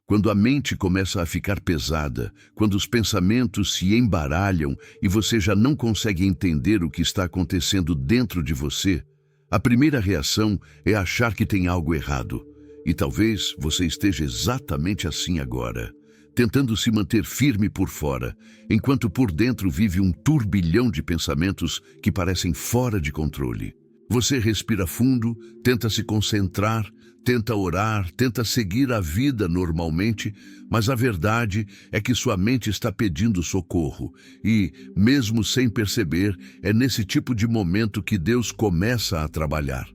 Quando a mente começa a ficar pesada, quando os pensamentos se embaralham e você já não consegue entender o que está acontecendo dentro de você, a primeira reação é achar que tem algo errado. E talvez você esteja exatamente assim agora, tentando se manter firme por fora, enquanto por dentro vive um turbilhão de pensamentos que parecem fora de controle. Você respira fundo, tenta se concentrar, tenta orar, tenta seguir a vida normalmente, mas a verdade é que sua mente está pedindo socorro e, mesmo sem perceber, é nesse tipo de momento que Deus começa a trabalhar.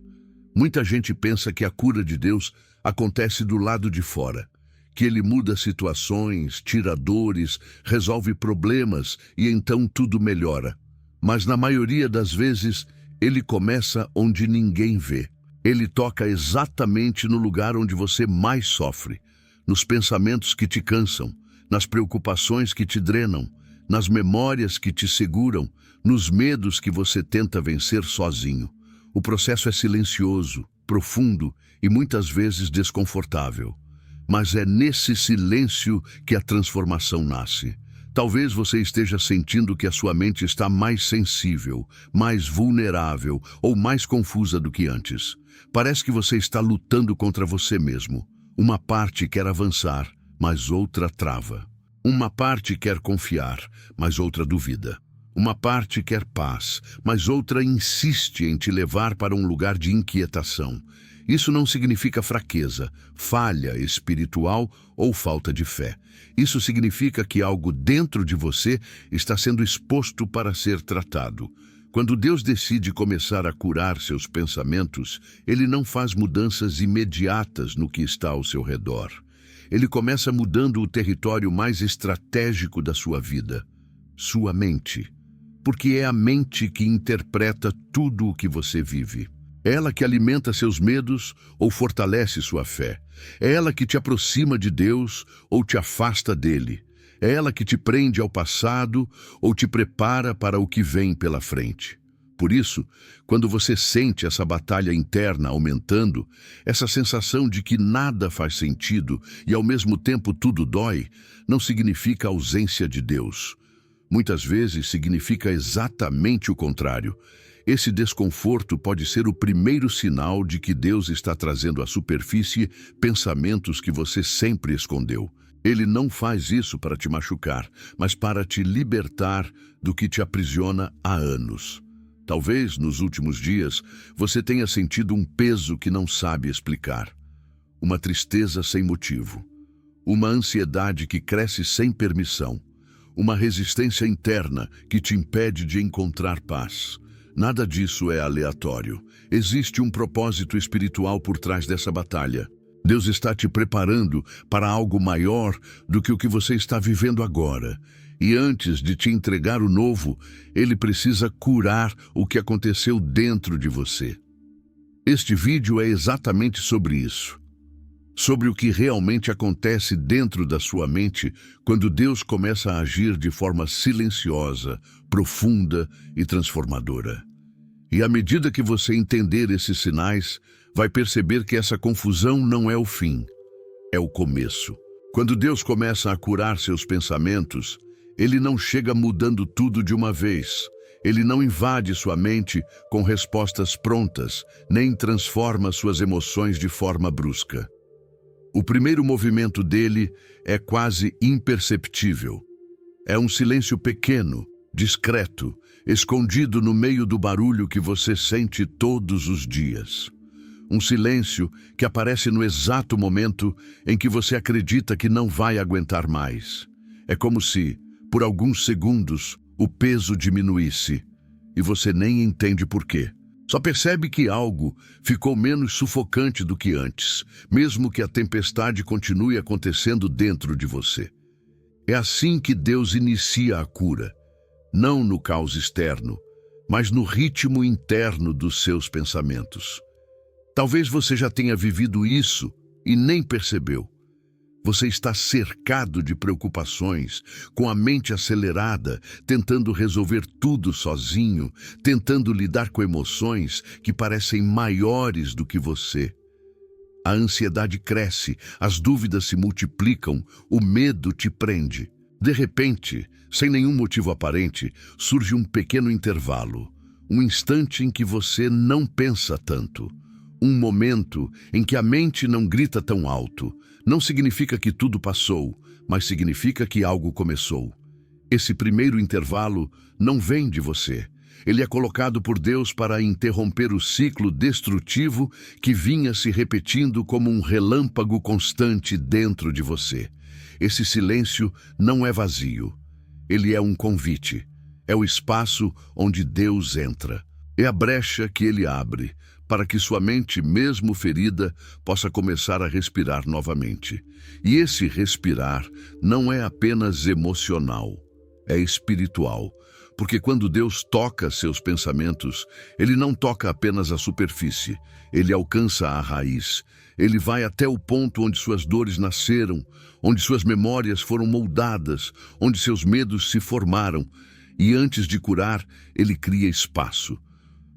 Muita gente pensa que a cura de Deus acontece do lado de fora, que Ele muda situações, tira dores, resolve problemas e então tudo melhora. Mas na maioria das vezes, Ele começa onde ninguém vê. Ele toca exatamente no lugar onde você mais sofre, nos pensamentos que te cansam, nas preocupações que te drenam, nas memórias que te seguram, nos medos que você tenta vencer sozinho. O processo é silencioso, profundo e muitas vezes desconfortável. Mas é nesse silêncio que a transformação nasce. Talvez você esteja sentindo que a sua mente está mais sensível, mais vulnerável ou mais confusa do que antes. Parece que você está lutando contra você mesmo. Uma parte quer avançar, mas outra trava. Uma parte quer confiar, mas outra duvida. Uma parte quer paz, mas outra insiste em te levar para um lugar de inquietação. Isso não significa fraqueza, falha espiritual ou falta de fé. Isso significa que algo dentro de você está sendo exposto para ser tratado. Quando Deus decide começar a curar seus pensamentos, Ele não faz mudanças imediatas no que está ao seu redor. Ele começa mudando o território mais estratégico da sua vida, sua mente. Porque é a mente que interpreta tudo o que você vive. É ela que alimenta seus medos ou fortalece sua fé. É ela que te aproxima de Deus ou te afasta dele. É ela que te prende ao passado ou te prepara para o que vem pela frente. Por isso, quando você sente essa batalha interna aumentando, essa sensação de que nada faz sentido e ao mesmo tempo tudo dói, não significa ausência de Deus. Muitas vezes significa exatamente o contrário. Esse desconforto pode ser o primeiro sinal de que Deus está trazendo à superfície pensamentos que você sempre escondeu. Ele não faz isso para te machucar, mas para te libertar do que te aprisiona há anos. Talvez, nos últimos dias, você tenha sentido um peso que não sabe explicar. Uma tristeza sem motivo. Uma ansiedade que cresce sem permissão. Uma resistência interna que te impede de encontrar paz. Nada disso é aleatório. Existe um propósito espiritual por trás dessa batalha. Deus está te preparando para algo maior do que o que você está vivendo agora. E antes de te entregar o novo, Ele precisa curar o que aconteceu dentro de você. Este vídeo é exatamente sobre isso. Sobre o que realmente acontece dentro da sua mente quando Deus começa a agir de forma silenciosa, profunda e transformadora. E à medida que você entender esses sinais, vai perceber que essa confusão não é o fim, é o começo. Quando Deus começa a curar seus pensamentos, Ele não chega mudando tudo de uma vez. Ele não invade sua mente com respostas prontas, nem transforma suas emoções de forma brusca. O primeiro movimento dele é quase imperceptível. É um silêncio pequeno, discreto, escondido no meio do barulho que você sente todos os dias. Um silêncio que aparece no exato momento em que você acredita que não vai aguentar mais. É como se, por alguns segundos, o peso diminuísse e você nem entende por quê. Só percebe que algo ficou menos sufocante do que antes, mesmo que a tempestade continue acontecendo dentro de você. É assim que Deus inicia a cura, não no caos externo, mas no ritmo interno dos seus pensamentos. Talvez você já tenha vivido isso e nem percebeu. Você está cercado de preocupações, com a mente acelerada, tentando resolver tudo sozinho, tentando lidar com emoções que parecem maiores do que você. A ansiedade cresce, as dúvidas se multiplicam, o medo te prende. De repente, sem nenhum motivo aparente, surge um pequeno intervalo, um instante em que você não pensa tanto. Um momento em que a mente não grita tão alto. Não significa que tudo passou, mas significa que algo começou. Esse primeiro intervalo não vem de você. Ele é colocado por Deus para interromper o ciclo destrutivo que vinha se repetindo como um relâmpago constante dentro de você. Esse silêncio não é vazio. Ele é um convite. É o espaço onde Deus entra. É a brecha que Ele abre para que sua mente, mesmo ferida, possa começar a respirar novamente. E esse respirar não é apenas emocional, é espiritual. Porque quando Deus toca seus pensamentos, Ele não toca apenas a superfície, Ele alcança a raiz. Ele vai até o ponto onde suas dores nasceram, onde suas memórias foram moldadas, onde seus medos se formaram. E antes de curar, Ele cria espaço.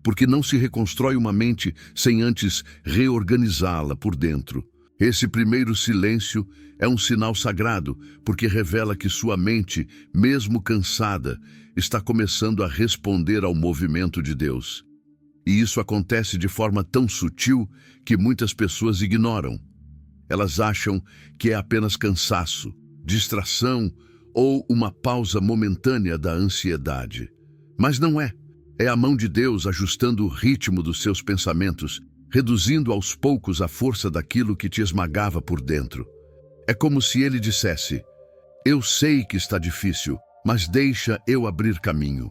Porque não se reconstrói uma mente sem antes reorganizá-la por dentro. Esse primeiro silêncio é um sinal sagrado, porque revela que sua mente, mesmo cansada, está começando a responder ao movimento de Deus. E isso acontece de forma tão sutil que muitas pessoas ignoram. Elas acham que é apenas cansaço, distração ou uma pausa momentânea da ansiedade. Mas não é. É a mão de Deus ajustando o ritmo dos seus pensamentos, reduzindo aos poucos a força daquilo que te esmagava por dentro. É como se Ele dissesse: eu sei que está difícil, mas deixa eu abrir caminho.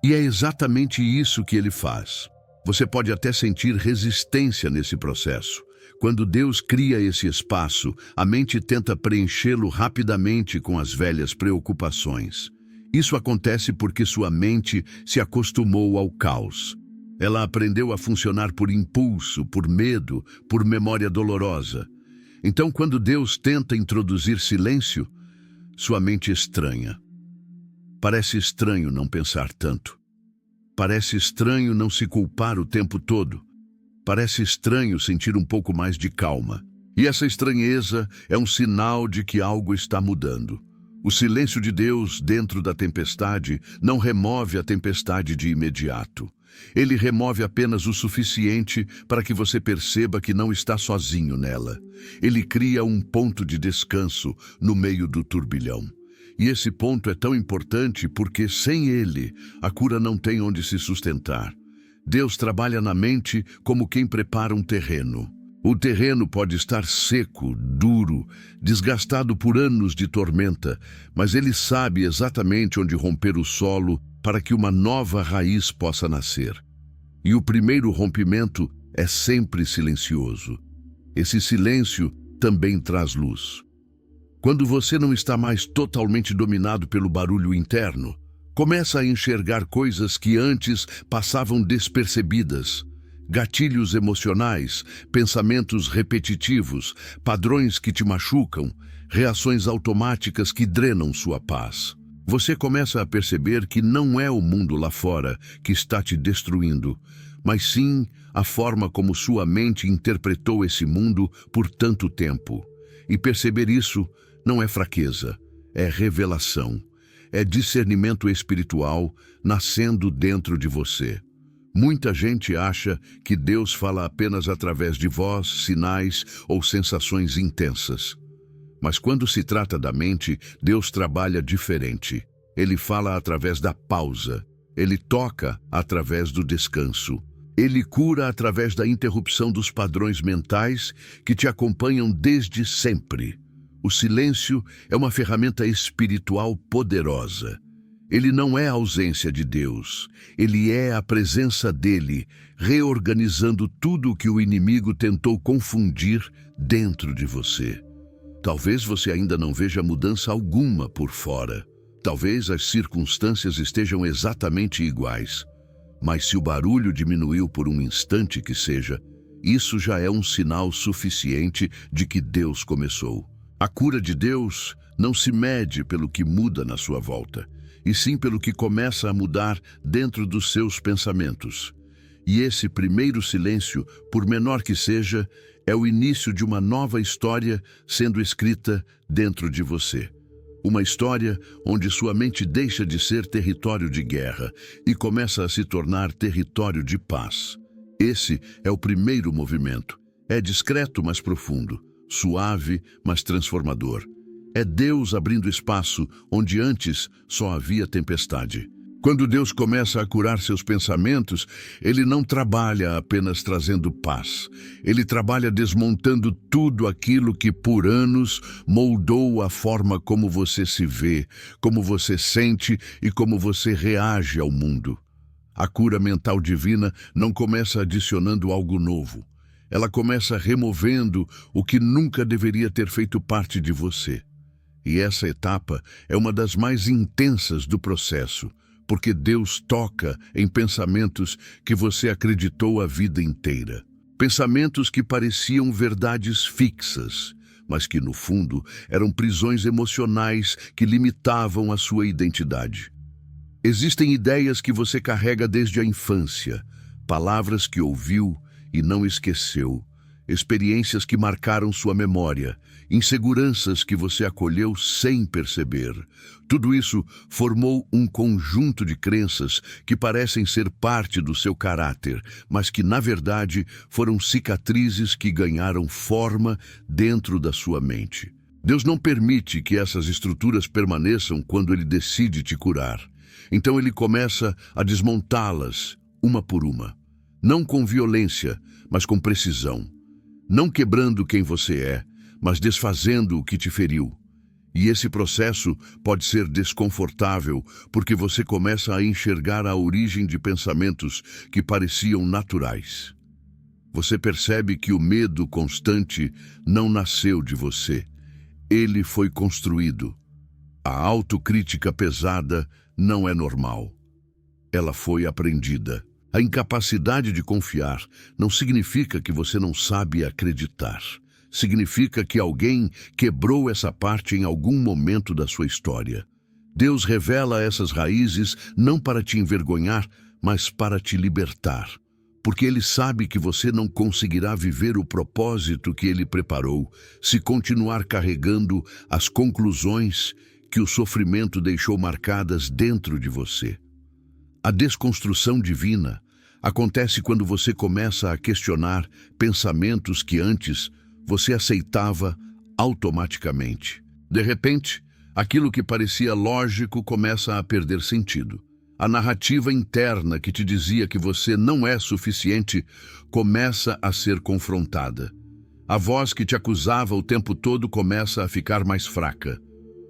E é exatamente isso que Ele faz. Você pode até sentir resistência nesse processo. Quando Deus cria esse espaço, a mente tenta preenchê-lo rapidamente com as velhas preocupações. Isso acontece porque sua mente se acostumou ao caos. Ela aprendeu a funcionar por impulso, por medo, por memória dolorosa. Então, quando Deus tenta introduzir silêncio, sua mente estranha. Parece estranho não pensar tanto. Parece estranho não se culpar o tempo todo. Parece estranho sentir um pouco mais de calma. E essa estranheza é um sinal de que algo está mudando. O silêncio de Deus dentro da tempestade não remove a tempestade de imediato. Ele remove apenas o suficiente para que você perceba que não está sozinho nela. Ele cria um ponto de descanso no meio do turbilhão. E esse ponto é tão importante porque, sem ele, a cura não tem onde se sustentar. Deus trabalha na mente como quem prepara um terreno. O terreno pode estar seco, duro, desgastado por anos de tormenta, mas Ele sabe exatamente onde romper o solo para que uma nova raiz possa nascer. E o primeiro rompimento é sempre silencioso. Esse silêncio também traz luz. Quando você não está mais totalmente dominado pelo barulho interno, começa a enxergar coisas que antes passavam despercebidas. Gatilhos emocionais, pensamentos repetitivos, padrões que te machucam, reações automáticas que drenam sua paz. Você começa a perceber que não é o mundo lá fora que está te destruindo, mas sim a forma como sua mente interpretou esse mundo por tanto tempo. E perceber isso não é fraqueza, é revelação, é discernimento espiritual nascendo dentro de você. Muita gente acha que Deus fala apenas através de voz, sinais ou sensações intensas. Mas quando se trata da mente, Deus trabalha diferente. Ele fala através da pausa. Ele toca através do descanso. Ele cura através da interrupção dos padrões mentais que te acompanham desde sempre. O silêncio é uma ferramenta espiritual poderosa. Ele não é a ausência de Deus, ele é a presença dele, reorganizando tudo o que o inimigo tentou confundir dentro de você. Talvez você ainda não veja mudança alguma por fora. Talvez as circunstâncias estejam exatamente iguais. Mas se o barulho diminuiu por um instante que seja, isso já é um sinal suficiente de que Deus começou. A cura de Deus não se mede pelo que muda na sua volta, e sim pelo que começa a mudar dentro dos seus pensamentos. E esse primeiro silêncio, por menor que seja, é o início de uma nova história sendo escrita dentro de você. Uma história onde sua mente deixa de ser território de guerra e começa a se tornar território de paz. Esse é o primeiro movimento. É discreto, mas profundo. Suave, mas transformador. É Deus abrindo espaço onde antes só havia tempestade. Quando Deus começa a curar seus pensamentos, Ele não trabalha apenas trazendo paz. Ele trabalha desmontando tudo aquilo que por anos moldou a forma como você se vê, como você sente e como você reage ao mundo. A cura mental divina não começa adicionando algo novo. Ela começa removendo o que nunca deveria ter feito parte de você. E essa etapa é uma das mais intensas do processo, porque Deus toca em pensamentos que você acreditou a vida inteira. Pensamentos que pareciam verdades fixas, mas que, no fundo, eram prisões emocionais que limitavam a sua identidade. Existem ideias que você carrega desde a infância, palavras que ouviu e não esqueceu, experiências que marcaram sua memória, inseguranças que você acolheu sem perceber. Tudo isso formou um conjunto de crenças que parecem ser parte do seu caráter, mas que, na verdade, foram cicatrizes que ganharam forma dentro da sua mente. Deus não permite que essas estruturas permaneçam quando Ele decide te curar. Então Ele começa a desmontá-las, uma por uma. Não com violência, mas com precisão. Não quebrando quem você é, mas desfazendo o que te feriu. E esse processo pode ser desconfortável, porque você começa a enxergar a origem de pensamentos que pareciam naturais. Você percebe que o medo constante não nasceu de você. Ele foi construído. A autocrítica pesada não é normal. Ela foi aprendida. A incapacidade de confiar não significa que você não sabe acreditar. Significa que alguém quebrou essa parte em algum momento da sua história. Deus revela essas raízes não para te envergonhar, mas para te libertar. Porque Ele sabe que você não conseguirá viver o propósito que Ele preparou se continuar carregando as conclusões que o sofrimento deixou marcadas dentro de você. A desconstrução divina acontece quando você começa a questionar pensamentos que antes você aceitava automaticamente. De repente, aquilo que parecia lógico começa a perder sentido. A narrativa interna que te dizia que você não é suficiente começa a ser confrontada. A voz que te acusava o tempo todo começa a ficar mais fraca.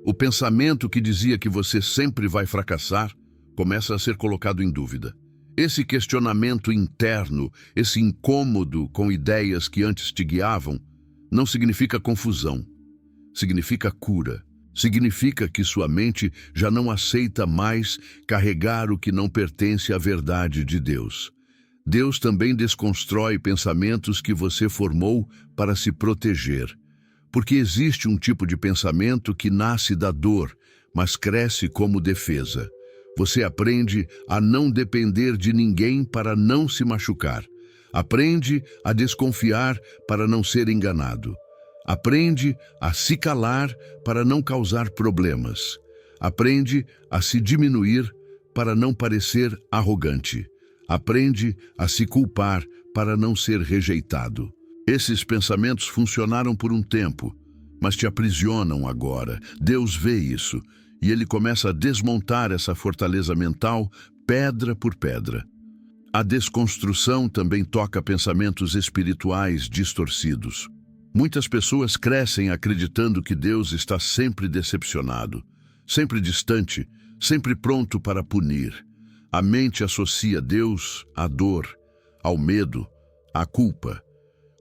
O pensamento que dizia que você sempre vai fracassar começa a ser colocado em dúvida. Esse questionamento interno, esse incômodo com ideias que antes te guiavam, não significa confusão, significa cura. Significa que sua mente já não aceita mais carregar o que não pertence à verdade de Deus. Deus também desconstrói pensamentos que você formou para se proteger. Porque existe um tipo de pensamento que nasce da dor, mas cresce como defesa. Você aprende a não depender de ninguém para não se machucar. Aprende a desconfiar para não ser enganado. Aprende a se calar para não causar problemas. Aprende a se diminuir para não parecer arrogante. Aprende a se culpar para não ser rejeitado. Esses pensamentos funcionaram por um tempo, mas te aprisionam agora. Deus vê isso. E Ele começa a desmontar essa fortaleza mental, pedra por pedra. A desconstrução também toca pensamentos espirituais distorcidos. Muitas pessoas crescem acreditando que Deus está sempre decepcionado, sempre distante, sempre pronto para punir. A mente associa Deus à dor, ao medo, à culpa.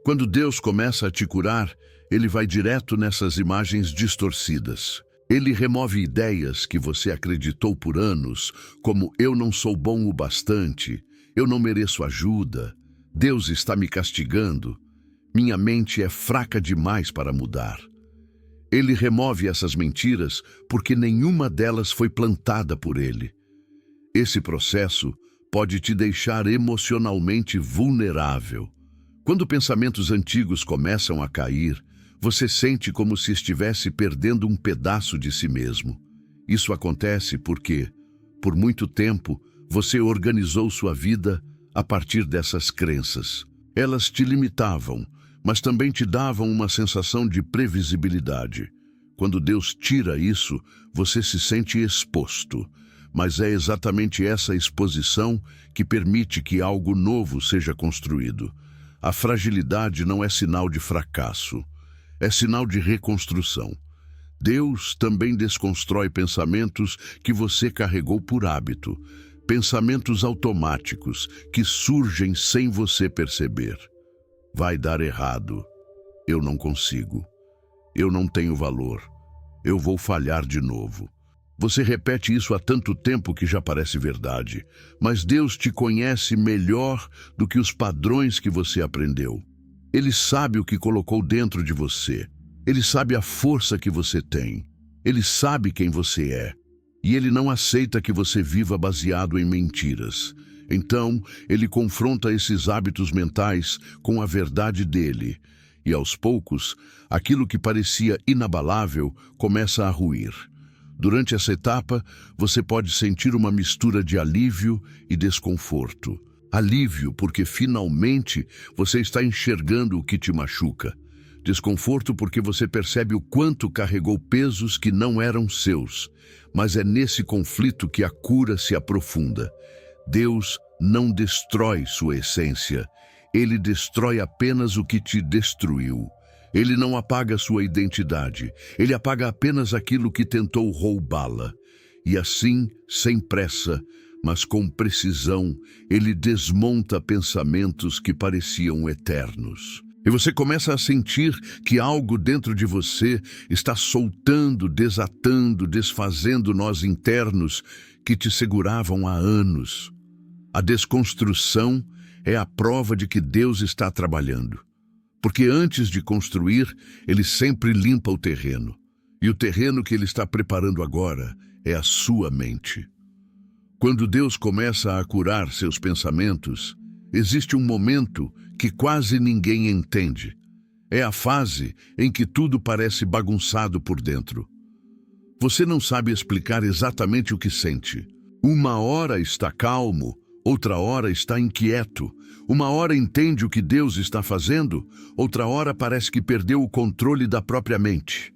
Quando Deus começa a te curar, Ele vai direto nessas imagens distorcidas. Ele remove ideias que você acreditou por anos, como eu não sou bom o bastante, eu não mereço ajuda, Deus está me castigando, minha mente é fraca demais para mudar. Ele remove essas mentiras porque nenhuma delas foi plantada por Ele. Esse processo pode te deixar emocionalmente vulnerável. Quando pensamentos antigos começam a cair, você sente como se estivesse perdendo um pedaço de si mesmo. Isso acontece porque, por muito tempo, você organizou sua vida a partir dessas crenças. Elas te limitavam, mas também te davam uma sensação de previsibilidade. Quando Deus tira isso, você se sente exposto. Mas é exatamente essa exposição que permite que algo novo seja construído. A fragilidade não é sinal de fracasso, é sinal de reconstrução. Deus também desconstrói pensamentos que você carregou por hábito, pensamentos automáticos que surgem sem você perceber. Vai dar errado. Eu não consigo. Eu não tenho valor. Eu vou falhar de novo. Você repete isso há tanto tempo que já parece verdade, mas Deus te conhece melhor do que os padrões que você aprendeu. Ele sabe o que colocou dentro de você. Ele sabe a força que você tem. Ele sabe quem você é. E Ele não aceita que você viva baseado em mentiras. Então, Ele confronta esses hábitos mentais com a verdade dele. E aos poucos, aquilo que parecia inabalável começa a ruir. Durante essa etapa, você pode sentir uma mistura de alívio e desconforto. Alívio porque finalmente você está enxergando o que te machuca. Desconforto porque você percebe o quanto carregou pesos que não eram seus. Mas é nesse conflito que a cura se aprofunda. Deus não destrói sua essência. Ele destrói apenas o que te destruiu. Ele não apaga sua identidade. Ele apaga apenas aquilo que tentou roubá-la. E assim, sem pressa, mas com precisão, ele desmonta pensamentos que pareciam eternos. E você começa a sentir que algo dentro de você está soltando, desatando, desfazendo nós internos que te seguravam há anos. A desconstrução é a prova de que Deus está trabalhando. Porque antes de construir, Ele sempre limpa o terreno. E o terreno que Ele está preparando agora é a sua mente. Quando Deus começa a curar seus pensamentos, existe um momento que quase ninguém entende. É a fase em que tudo parece bagunçado por dentro. Você não sabe explicar exatamente o que sente. Uma hora está calmo, outra hora está inquieto. Uma hora entende o que Deus está fazendo, outra hora parece que perdeu o controle da própria mente.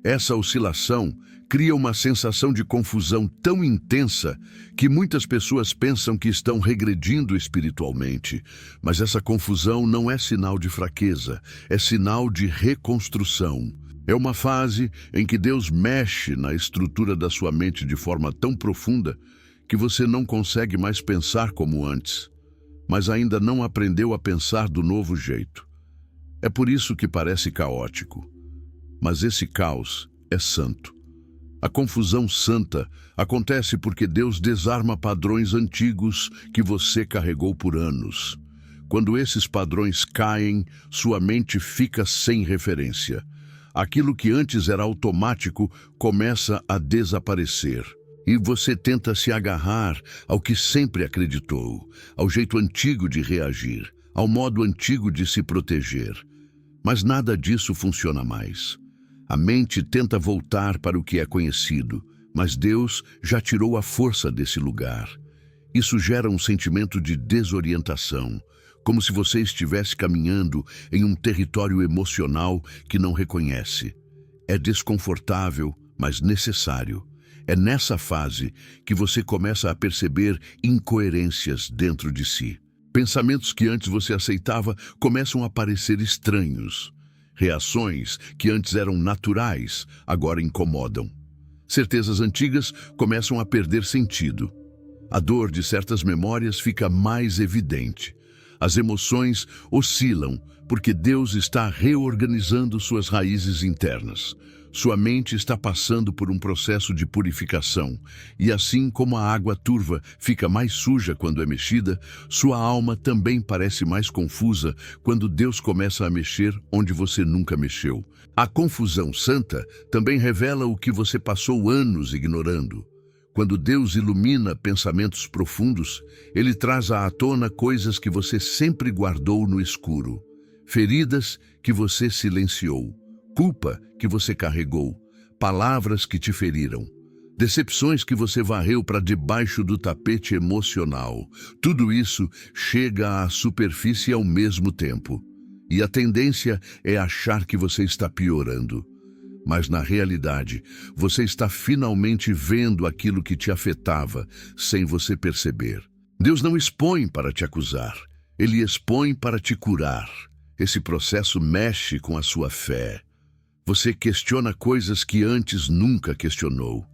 Essa oscilação cria uma sensação de confusão tão intensa que muitas pessoas pensam que estão regredindo espiritualmente. Mas essa confusão não é sinal de fraqueza, é sinal de reconstrução. É uma fase em que Deus mexe na estrutura da sua mente de forma tão profunda que você não consegue mais pensar como antes, mas ainda não aprendeu a pensar do novo jeito. É por isso que parece caótico. Mas esse caos é santo. A confusão santa acontece porque Deus desarma padrões antigos que você carregou por anos. Quando esses padrões caem, sua mente fica sem referência. Aquilo que antes era automático começa a desaparecer. E você tenta se agarrar ao que sempre acreditou, ao jeito antigo de reagir, ao modo antigo de se proteger. Mas nada disso funciona mais. A mente tenta voltar para o que é conhecido, mas Deus já tirou a força desse lugar. Isso gera um sentimento de desorientação, como se você estivesse caminhando em um território emocional que não reconhece. É desconfortável, mas necessário. É nessa fase que você começa a perceber incoerências dentro de si. Pensamentos que antes você aceitava começam a parecer estranhos. Reações que antes eram naturais agora incomodam. Certezas antigas começam a perder sentido. A dor de certas memórias fica mais evidente. As emoções oscilam porque Deus está reorganizando suas raízes internas. Sua mente está passando por um processo de purificação, e assim como a água turva fica mais suja quando é mexida, sua alma também parece mais confusa quando Deus começa a mexer onde você nunca mexeu. A confusão santa também revela o que você passou anos ignorando. Quando Deus ilumina pensamentos profundos, Ele traz à tona coisas que você sempre guardou no escuro, feridas que você silenciou, culpa que você carregou, palavras que te feriram, decepções que você varreu para debaixo do tapete emocional. Tudo isso chega à superfície ao mesmo tempo. E a tendência é achar que você está piorando. Mas na realidade, você está finalmente vendo aquilo que te afetava, sem você perceber. Deus não expõe para te acusar, Ele expõe para te curar. Esse processo mexe com a sua fé. Você questiona coisas que antes nunca questionou.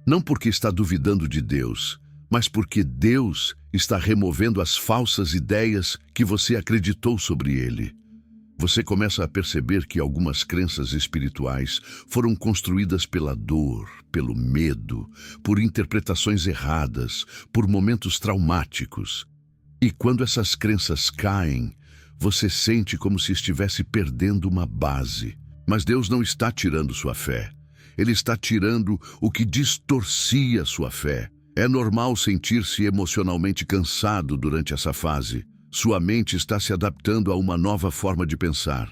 Não porque está duvidando de Deus, mas porque Deus está removendo as falsas ideias que você acreditou sobre Ele. Você começa a perceber que algumas crenças espirituais foram construídas pela dor, pelo medo, por interpretações erradas, por momentos traumáticos. E quando essas crenças caem, você sente como se estivesse perdendo uma base. Mas Deus não está tirando sua fé. Ele está tirando o que distorcia sua fé. É normal sentir-se emocionalmente cansado durante essa fase. Sua mente está se adaptando a uma nova forma de pensar.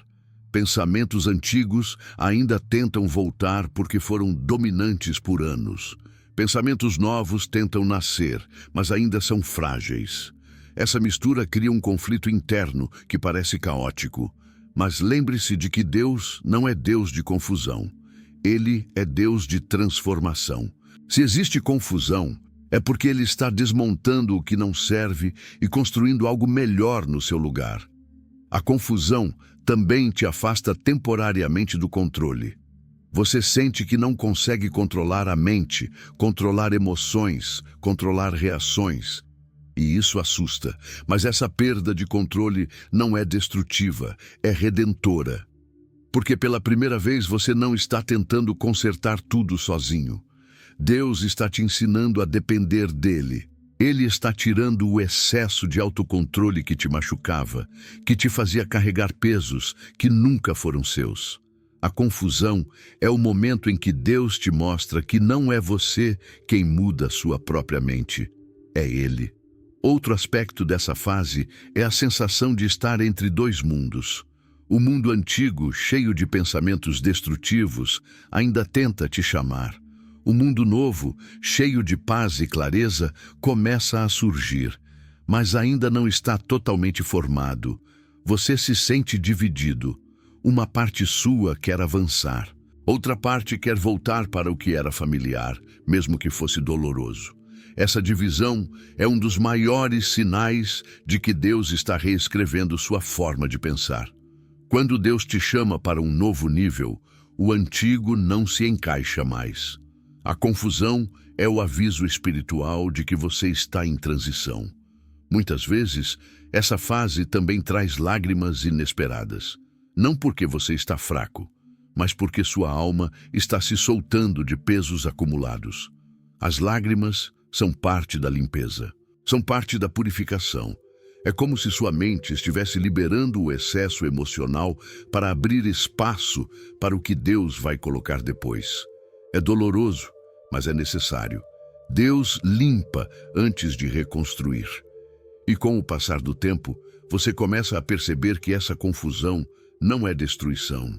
Pensamentos antigos ainda tentam voltar porque foram dominantes por anos. Pensamentos novos tentam nascer, mas ainda são frágeis. Essa mistura cria um conflito interno que parece caótico. Mas lembre-se de que Deus não é Deus de confusão. Ele é Deus de transformação. Se existe confusão, é porque Ele está desmontando o que não serve e construindo algo melhor no seu lugar. A confusão também te afasta temporariamente do controle. Você sente que não consegue controlar a mente, controlar emoções, controlar reações. E isso assusta, mas essa perda de controle não é destrutiva, é redentora. Porque pela primeira vez você não está tentando consertar tudo sozinho. Deus está te ensinando a depender dele. Ele está tirando o excesso de autocontrole que te machucava, que te fazia carregar pesos que nunca foram seus. A confusão é o momento em que Deus te mostra que não é você quem muda sua própria mente, é Ele. Outro aspecto dessa fase é a sensação de estar entre dois mundos. O mundo antigo, cheio de pensamentos destrutivos, ainda tenta te chamar. O mundo novo, cheio de paz e clareza, começa a surgir, mas ainda não está totalmente formado. Você se sente dividido. Uma parte sua quer avançar. Outra parte quer voltar para o que era familiar, mesmo que fosse doloroso. Essa divisão é um dos maiores sinais de que Deus está reescrevendo sua forma de pensar. Quando Deus te chama para um novo nível, o antigo não se encaixa mais. A confusão é o aviso espiritual de que você está em transição. Muitas vezes, essa fase também traz lágrimas inesperadas. Não porque você está fraco, mas porque sua alma está se soltando de pesos acumulados. As lágrimas são parte da limpeza, são parte da purificação. É como se sua mente estivesse liberando o excesso emocional para abrir espaço para o que Deus vai colocar depois. É doloroso, mas é necessário. Deus limpa antes de reconstruir. E com o passar do tempo, você começa a perceber que essa confusão não é destruição,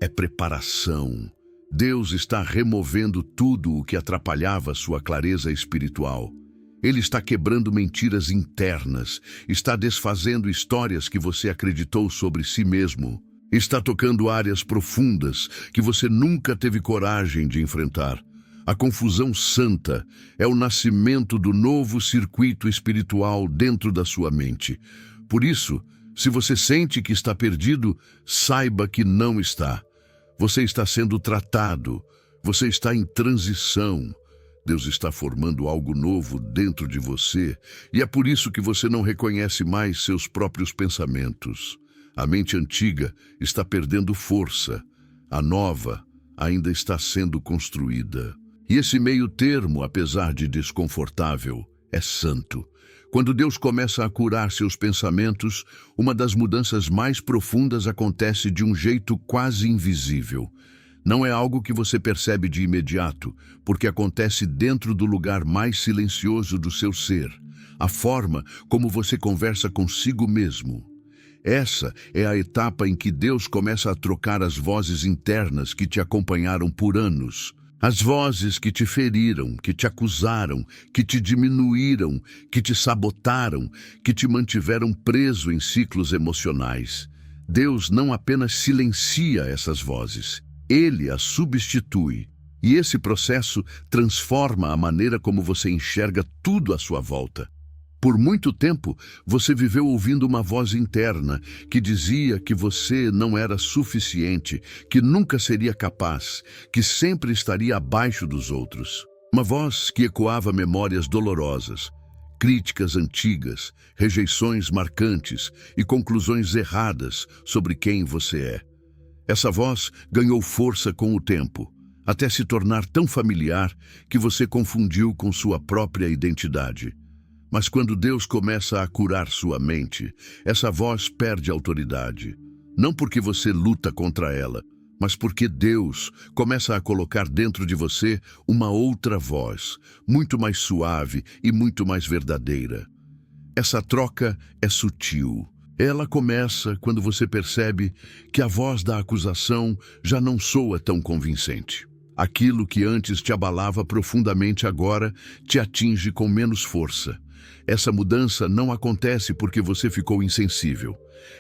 é preparação. Deus está removendo tudo o que atrapalhava sua clareza espiritual. Ele está quebrando mentiras internas, está desfazendo histórias que você acreditou sobre si mesmo, está tocando áreas profundas que você nunca teve coragem de enfrentar. A confusão santa é o nascimento do novo circuito espiritual dentro da sua mente. Por isso, se você sente que está perdido, saiba que não está. Você está sendo tratado, você está em transição. Deus está formando algo novo dentro de você, e é por isso que você não reconhece mais seus próprios pensamentos. A mente antiga está perdendo força, a nova ainda está sendo construída. E esse meio termo, apesar de desconfortável, é santo. Quando Deus começa a curar seus pensamentos, uma das mudanças mais profundas acontece de um jeito quase invisível. Não é algo que você percebe de imediato, porque acontece dentro do lugar mais silencioso do seu ser, a forma como você conversa consigo mesmo. Essa é a etapa em que Deus começa a trocar as vozes internas que te acompanharam por anos. As vozes que te feriram, que te acusaram, que te diminuíram, que te sabotaram, que te mantiveram preso em ciclos emocionais. Deus não apenas silencia essas vozes, Ele as substitui. E esse processo transforma a maneira como você enxerga tudo à sua volta. Por muito tempo, você viveu ouvindo uma voz interna que dizia que você não era suficiente, que nunca seria capaz, que sempre estaria abaixo dos outros. Uma voz que ecoava memórias dolorosas, críticas antigas, rejeições marcantes e conclusões erradas sobre quem você é. Essa voz ganhou força com o tempo, até se tornar tão familiar que você confundiu com sua própria identidade. Mas quando Deus começa a curar sua mente, essa voz perde autoridade. Não porque você luta contra ela, mas porque Deus começa a colocar dentro de você uma outra voz, muito mais suave e muito mais verdadeira. Essa troca é sutil. Ela começa quando você percebe que a voz da acusação já não soa tão convincente. Aquilo que antes te abalava profundamente agora te atinge com menos força. Essa mudança não acontece porque você ficou insensível.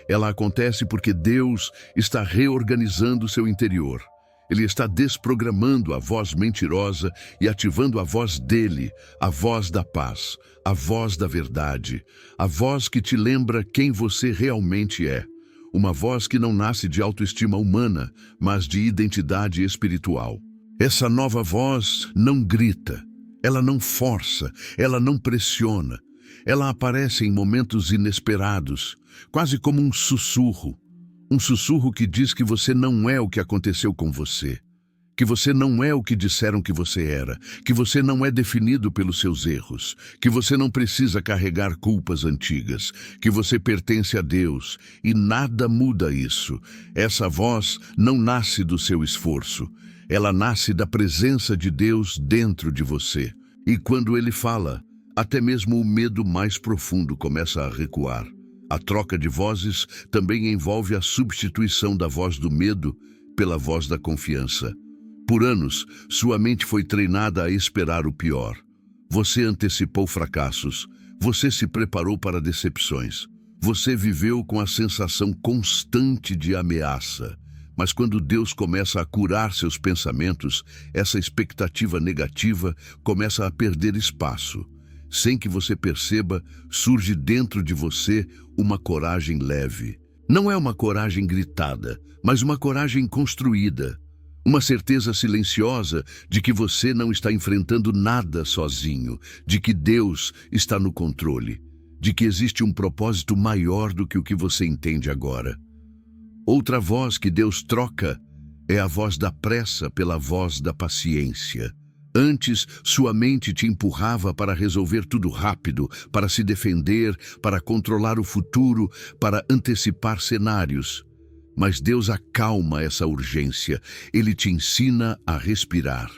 Ela acontece porque Deus está reorganizando seu interior. Ele está desprogramando a voz mentirosa e ativando a voz dele, a voz da paz, a voz da verdade, a voz que te lembra quem você realmente é. Uma voz que não nasce de autoestima humana, mas de identidade espiritual. Essa nova voz não grita, ela não força, ela não pressiona. Ela aparece em momentos inesperados, quase como um sussurro. Um sussurro que diz que você não é o que aconteceu com você, que você não é o que disseram que você era, que você não é definido pelos seus erros, que você não precisa carregar culpas antigas, que você pertence a Deus e nada muda isso. Essa voz não nasce do seu esforço, ela nasce da presença de Deus dentro de você. E quando Ele fala, até mesmo o medo mais profundo começa a recuar. A troca de vozes também envolve a substituição da voz do medo pela voz da confiança. Por anos, sua mente foi treinada a esperar o pior. Você antecipou fracassos, você se preparou para decepções. Você viveu com a sensação constante de ameaça. Mas quando Deus começa a curar seus pensamentos, essa expectativa negativa começa a perder espaço. Sem que você perceba, surge dentro de você uma coragem leve. Não é uma coragem gritada, mas uma coragem construída. Uma certeza silenciosa de que você não está enfrentando nada sozinho, de que Deus está no controle, de que existe um propósito maior do que o que você entende agora. Outra voz que Deus troca é a voz da pressa pela voz da paciência. Antes, sua mente te empurrava para resolver tudo rápido, para se defender, para controlar o futuro, para antecipar cenários. Mas Deus acalma essa urgência. Ele te ensina a respirar.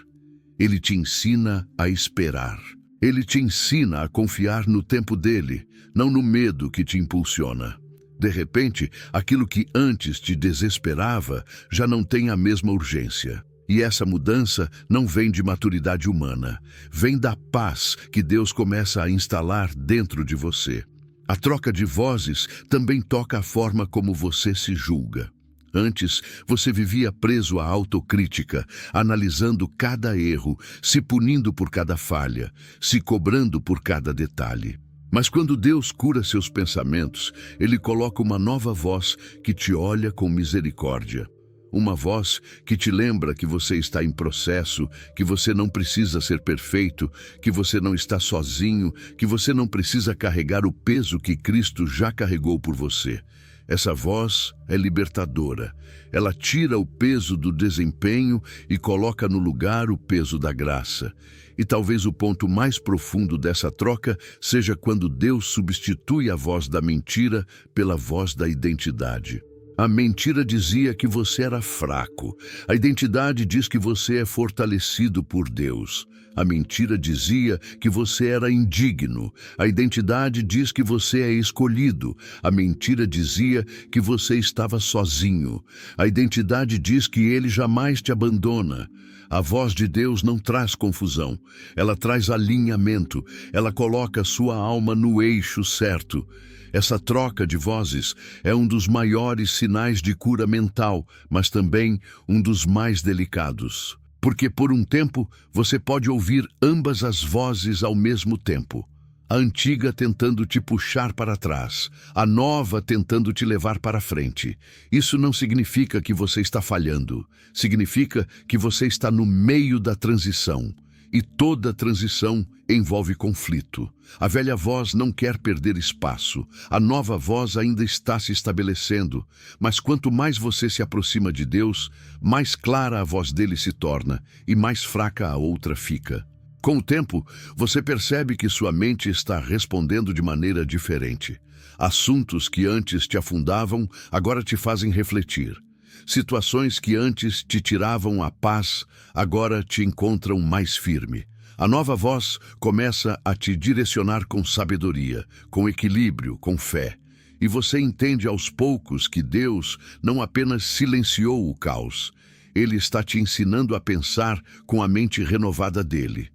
Ele te ensina a esperar. Ele te ensina a confiar no tempo dele, não no medo que te impulsiona. De repente, aquilo que antes te desesperava já não tem a mesma urgência. E essa mudança não vem de maturidade humana, vem da paz que Deus começa a instalar dentro de você. A troca de vozes também toca a forma como você se julga. Antes, você vivia preso à autocrítica, analisando cada erro, se punindo por cada falha, se cobrando por cada detalhe. Mas quando Deus cura seus pensamentos, Ele coloca uma nova voz que te olha com misericórdia. Uma voz que te lembra que você está em processo, que você não precisa ser perfeito, que você não está sozinho, que você não precisa carregar o peso que Cristo já carregou por você. Essa voz é libertadora. Ela tira o peso do desempenho e coloca no lugar o peso da graça. E talvez o ponto mais profundo dessa troca seja quando Deus substitui a voz da mentira pela voz da identidade. A mentira dizia que você era fraco. A identidade diz que você é fortalecido por Deus. A mentira dizia que você era indigno. A identidade diz que você é escolhido. A mentira dizia que você estava sozinho. A identidade diz que Ele jamais te abandona. A voz de Deus não traz confusão. Ela traz alinhamento. Ela coloca sua alma no eixo certo. Essa troca de vozes é um dos maiores sinais de cura mental, mas também um dos mais delicados. Porque por um tempo você pode ouvir ambas as vozes ao mesmo tempo. A antiga tentando te puxar para trás, a nova tentando te levar para frente. Isso não significa que você está falhando. Significa que você está no meio da transição. E toda transição envolve conflito. A velha voz não quer perder espaço. A nova voz ainda está se estabelecendo. Mas quanto mais você se aproxima de Deus, mais clara a voz dele se torna e mais fraca a outra fica. Com o tempo, você percebe que sua mente está respondendo de maneira diferente. Assuntos que antes te afundavam, agora te fazem refletir. Situações que antes te tiravam a paz, agora te encontram mais firme. A nova voz começa a te direcionar com sabedoria, com equilíbrio, com fé. E você entende aos poucos que Deus não apenas silenciou o caos, Ele está te ensinando a pensar com a mente renovada dele.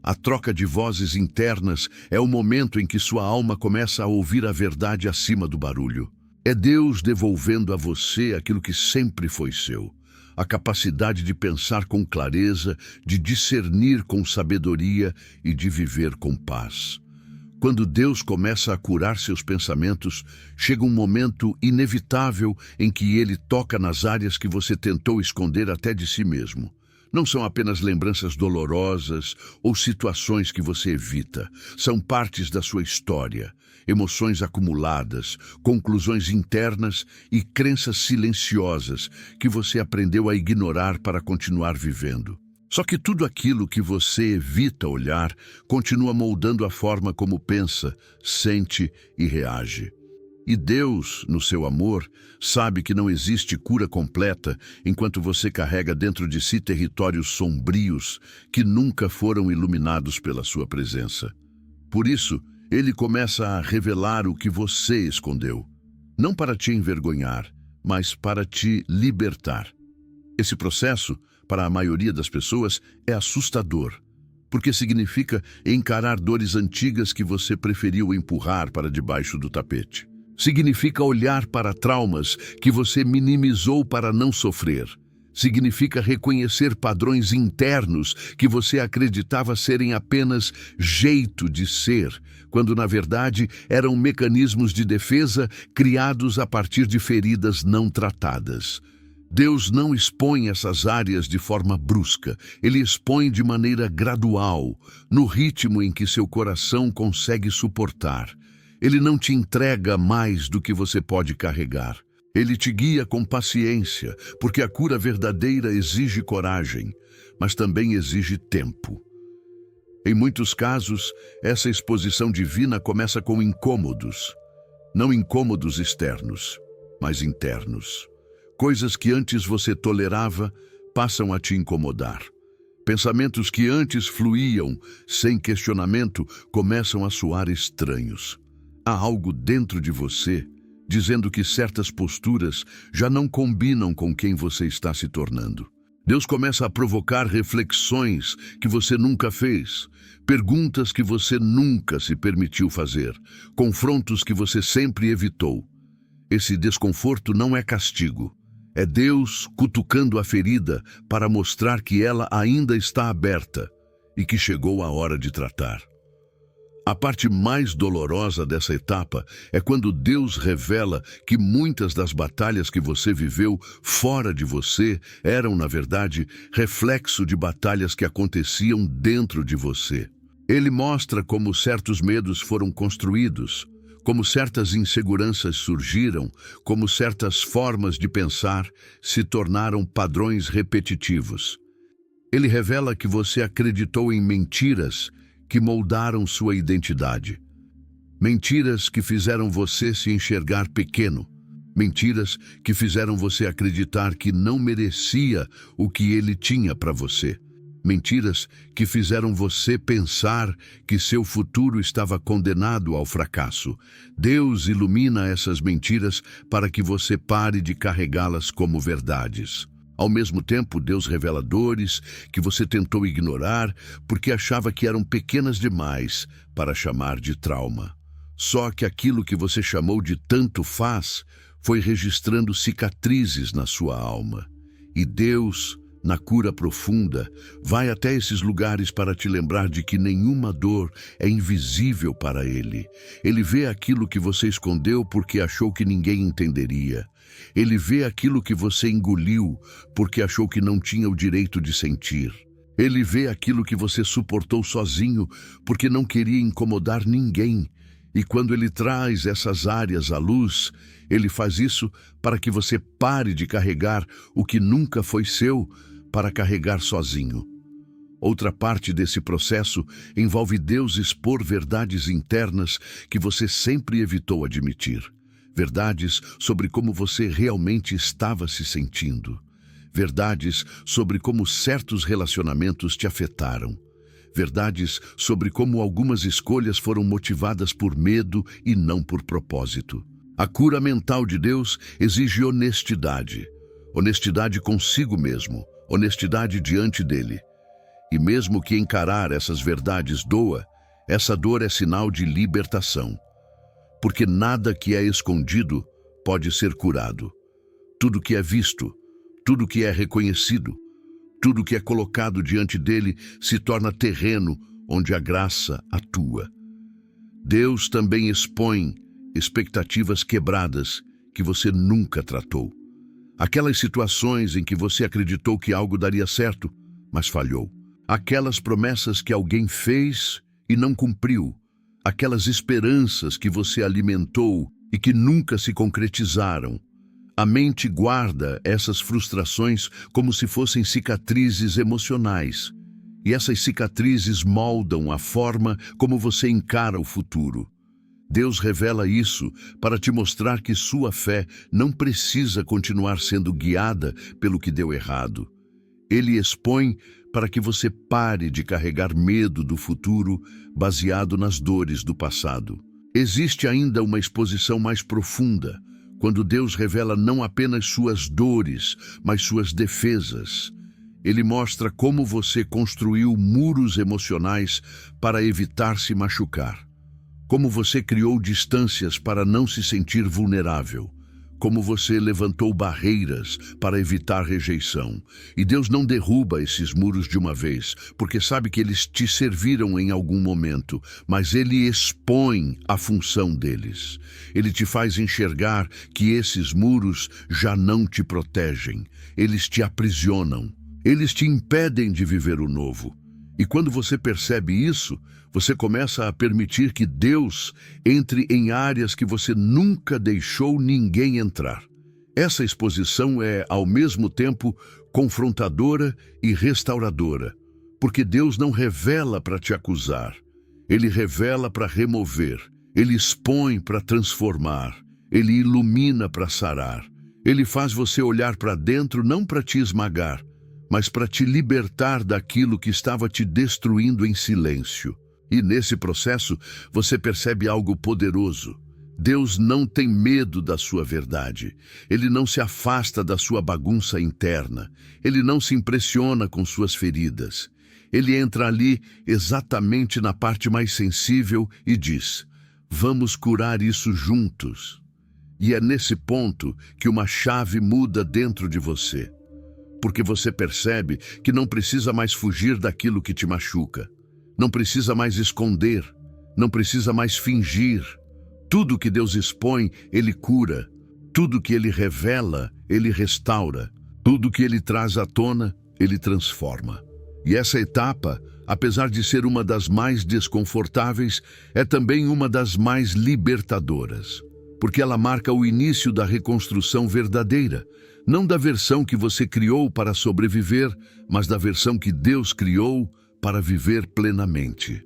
A troca de vozes internas é o momento em que sua alma começa a ouvir a verdade acima do barulho. É Deus devolvendo a você aquilo que sempre foi seu. A capacidade de pensar com clareza, de discernir com sabedoria e de viver com paz. Quando Deus começa a curar seus pensamentos, chega um momento inevitável em que Ele toca nas áreas que você tentou esconder até de si mesmo. Não são apenas lembranças dolorosas ou situações que você evita. São partes da sua história, emoções acumuladas, conclusões internas e crenças silenciosas que você aprendeu a ignorar para continuar vivendo. Só que tudo aquilo que você evita olhar continua moldando a forma como pensa, sente e reage. E Deus, no seu amor, sabe que não existe cura completa enquanto você carrega dentro de si territórios sombrios que nunca foram iluminados pela sua presença. Por isso, Ele começa a revelar o que você escondeu, não para te envergonhar, mas para te libertar. Esse processo, para a maioria das pessoas, é assustador, porque significa encarar dores antigas que você preferiu empurrar para debaixo do tapete. Significa olhar para traumas que você minimizou para não sofrer. Significa reconhecer padrões internos que você acreditava serem apenas jeito de ser, quando na verdade eram mecanismos de defesa criados a partir de feridas não tratadas. Deus não expõe essas áreas de forma brusca. Ele expõe de maneira gradual, no ritmo em que seu coração consegue suportar. Ele não te entrega mais do que você pode carregar. Ele te guia com paciência, porque a cura verdadeira exige coragem, mas também exige tempo. Em muitos casos, essa exposição divina começa com incômodos. Não incômodos externos, mas internos. Coisas que antes você tolerava passam a te incomodar. Pensamentos que antes fluíam sem questionamento começam a soar estranhos. Há algo dentro de você dizendo que certas posturas já não combinam com quem você está se tornando. Deus começa a provocar reflexões que você nunca fez, perguntas que você nunca se permitiu fazer, confrontos que você sempre evitou. Esse desconforto não é castigo. É Deus cutucando a ferida para mostrar que ela ainda está aberta e que chegou a hora de tratar. A parte mais dolorosa dessa etapa é quando Deus revela que muitas das batalhas que você viveu fora de você eram, na verdade, reflexo de batalhas que aconteciam dentro de você. Ele mostra como certos medos foram construídos, como certas inseguranças surgiram, como certas formas de pensar se tornaram padrões repetitivos. Ele revela que você acreditou em mentiras que moldaram sua identidade. Mentiras que fizeram você se enxergar pequeno. Mentiras que fizeram você acreditar que não merecia o que ele tinha para você. Mentiras que fizeram você pensar que seu futuro estava condenado ao fracasso. Deus ilumina essas mentiras para que você pare de carregá-las como verdades. Ao mesmo tempo, Deus revela dores que você tentou ignorar porque achava que eram pequenas demais para chamar de trauma. Só que aquilo que você chamou de tanto faz foi registrando cicatrizes na sua alma. E Deus, na cura profunda, vai até esses lugares para te lembrar de que nenhuma dor é invisível para Ele. Ele vê aquilo que você escondeu porque achou que ninguém entenderia. Ele vê aquilo que você engoliu porque achou que não tinha o direito de sentir. Ele vê aquilo que você suportou sozinho porque não queria incomodar ninguém. E quando Ele traz essas áreas à luz, Ele faz isso para que você pare de carregar o que nunca foi seu para carregar sozinho. Outra parte desse processo envolve Deus expor verdades internas que você sempre evitou admitir. Verdades sobre como você realmente estava se sentindo. Verdades sobre como certos relacionamentos te afetaram. Verdades sobre como algumas escolhas foram motivadas por medo e não por propósito. A cura mental de Deus exige honestidade. Honestidade consigo mesmo. Honestidade diante dele. E mesmo que encarar essas verdades doa, essa dor é sinal de libertação. Porque nada que é escondido pode ser curado. Tudo que é visto, tudo que é reconhecido, tudo que é colocado diante dele se torna terreno onde a graça atua. Deus também expõe expectativas quebradas que você nunca tratou. Aquelas situações em que você acreditou que algo daria certo, mas falhou. Aquelas promessas que alguém fez e não cumpriu. Aquelas esperanças que você alimentou e que nunca se concretizaram. A mente guarda essas frustrações como se fossem cicatrizes emocionais. E essas cicatrizes moldam a forma como você encara o futuro. Deus revela isso para te mostrar que sua fé não precisa continuar sendo guiada pelo que deu errado. Ele expõe para que você pare de carregar medo do futuro baseado nas dores do passado. Existe ainda uma exposição mais profunda, quando Deus revela não apenas suas dores, mas suas defesas. Ele mostra como você construiu muros emocionais para evitar se machucar. Como você criou distâncias para não se sentir vulnerável. Como você levantou barreiras para evitar rejeição. E Deus não derruba esses muros de uma vez, porque sabe que eles te serviram em algum momento, mas Ele expõe a função deles. Ele te faz enxergar que esses muros já não te protegem. Eles te aprisionam. Eles te impedem de viver o novo. E quando você percebe isso, você começa a permitir que Deus entre em áreas que você nunca deixou ninguém entrar. Essa exposição é, ao mesmo tempo, confrontadora e restauradora, porque Deus não revela para te acusar. Ele revela para remover. Ele expõe para transformar. Ele ilumina para sarar. Ele faz você olhar para dentro não para te esmagar, mas para te libertar daquilo que estava te destruindo em silêncio. E nesse processo, você percebe algo poderoso. Deus não tem medo da sua verdade. Ele não se afasta da sua bagunça interna. Ele não se impressiona com suas feridas. Ele entra ali exatamente na parte mais sensível e diz: vamos curar isso juntos. E é nesse ponto que uma chave muda dentro de você. Porque você percebe que não precisa mais fugir daquilo que te machuca. Não precisa mais esconder. Não precisa mais fingir. Tudo que Deus expõe, Ele cura. Tudo que Ele revela, Ele restaura. Tudo que Ele traz à tona, Ele transforma. E essa etapa, apesar de ser uma das mais desconfortáveis, é também uma das mais libertadoras. Porque ela marca o início da reconstrução verdadeira. Não da versão que você criou para sobreviver, mas da versão que Deus criou para viver plenamente.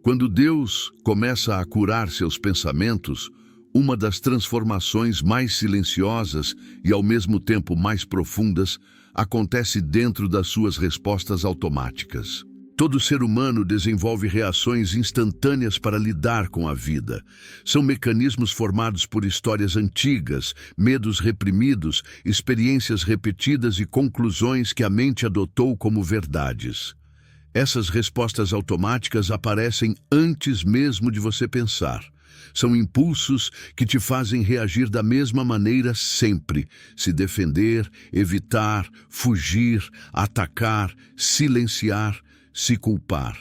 Quando Deus começa a curar seus pensamentos, Uma das transformações mais silenciosas e ao mesmo tempo mais profundas acontece dentro das suas respostas automáticas. Todo ser humano desenvolve reações instantâneas para lidar com a vida. São mecanismos formados por histórias antigas, medos reprimidos, experiências repetidas e conclusões que a mente adotou como verdades. Essas respostas automáticas aparecem antes mesmo de você pensar. São impulsos que te fazem reagir da mesma maneira sempre. Se defender, evitar, fugir, atacar, silenciar, se culpar.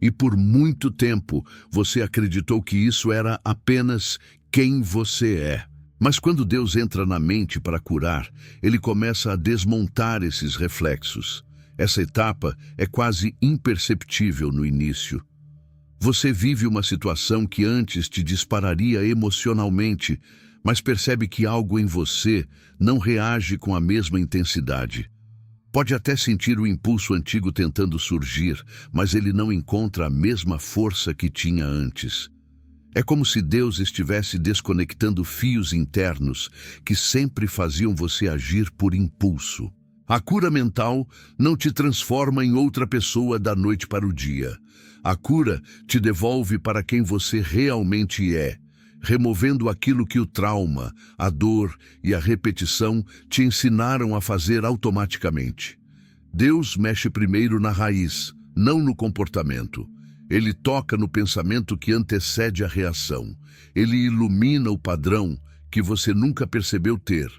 E por muito tempo você acreditou que isso era apenas quem você é. Mas quando Deus entra na mente para curar, ele começa a desmontar esses reflexos. Essa etapa é quase imperceptível no início. Você vive uma situação que antes te dispararia emocionalmente, mas percebe que algo em você não reage com a mesma intensidade. Pode até sentir o impulso antigo tentando surgir, mas ele não encontra a mesma força que tinha antes. É como se Deus estivesse desconectando fios internos que sempre faziam você agir por impulso. A cura mental não te transforma em outra pessoa da noite para o dia. A cura te devolve para quem você realmente é, removendo aquilo que o trauma, a dor e a repetição te ensinaram a fazer automaticamente. Deus mexe primeiro na raiz, não no comportamento. Ele toca no pensamento que antecede a reação. Ele ilumina o padrão que você nunca percebeu ter.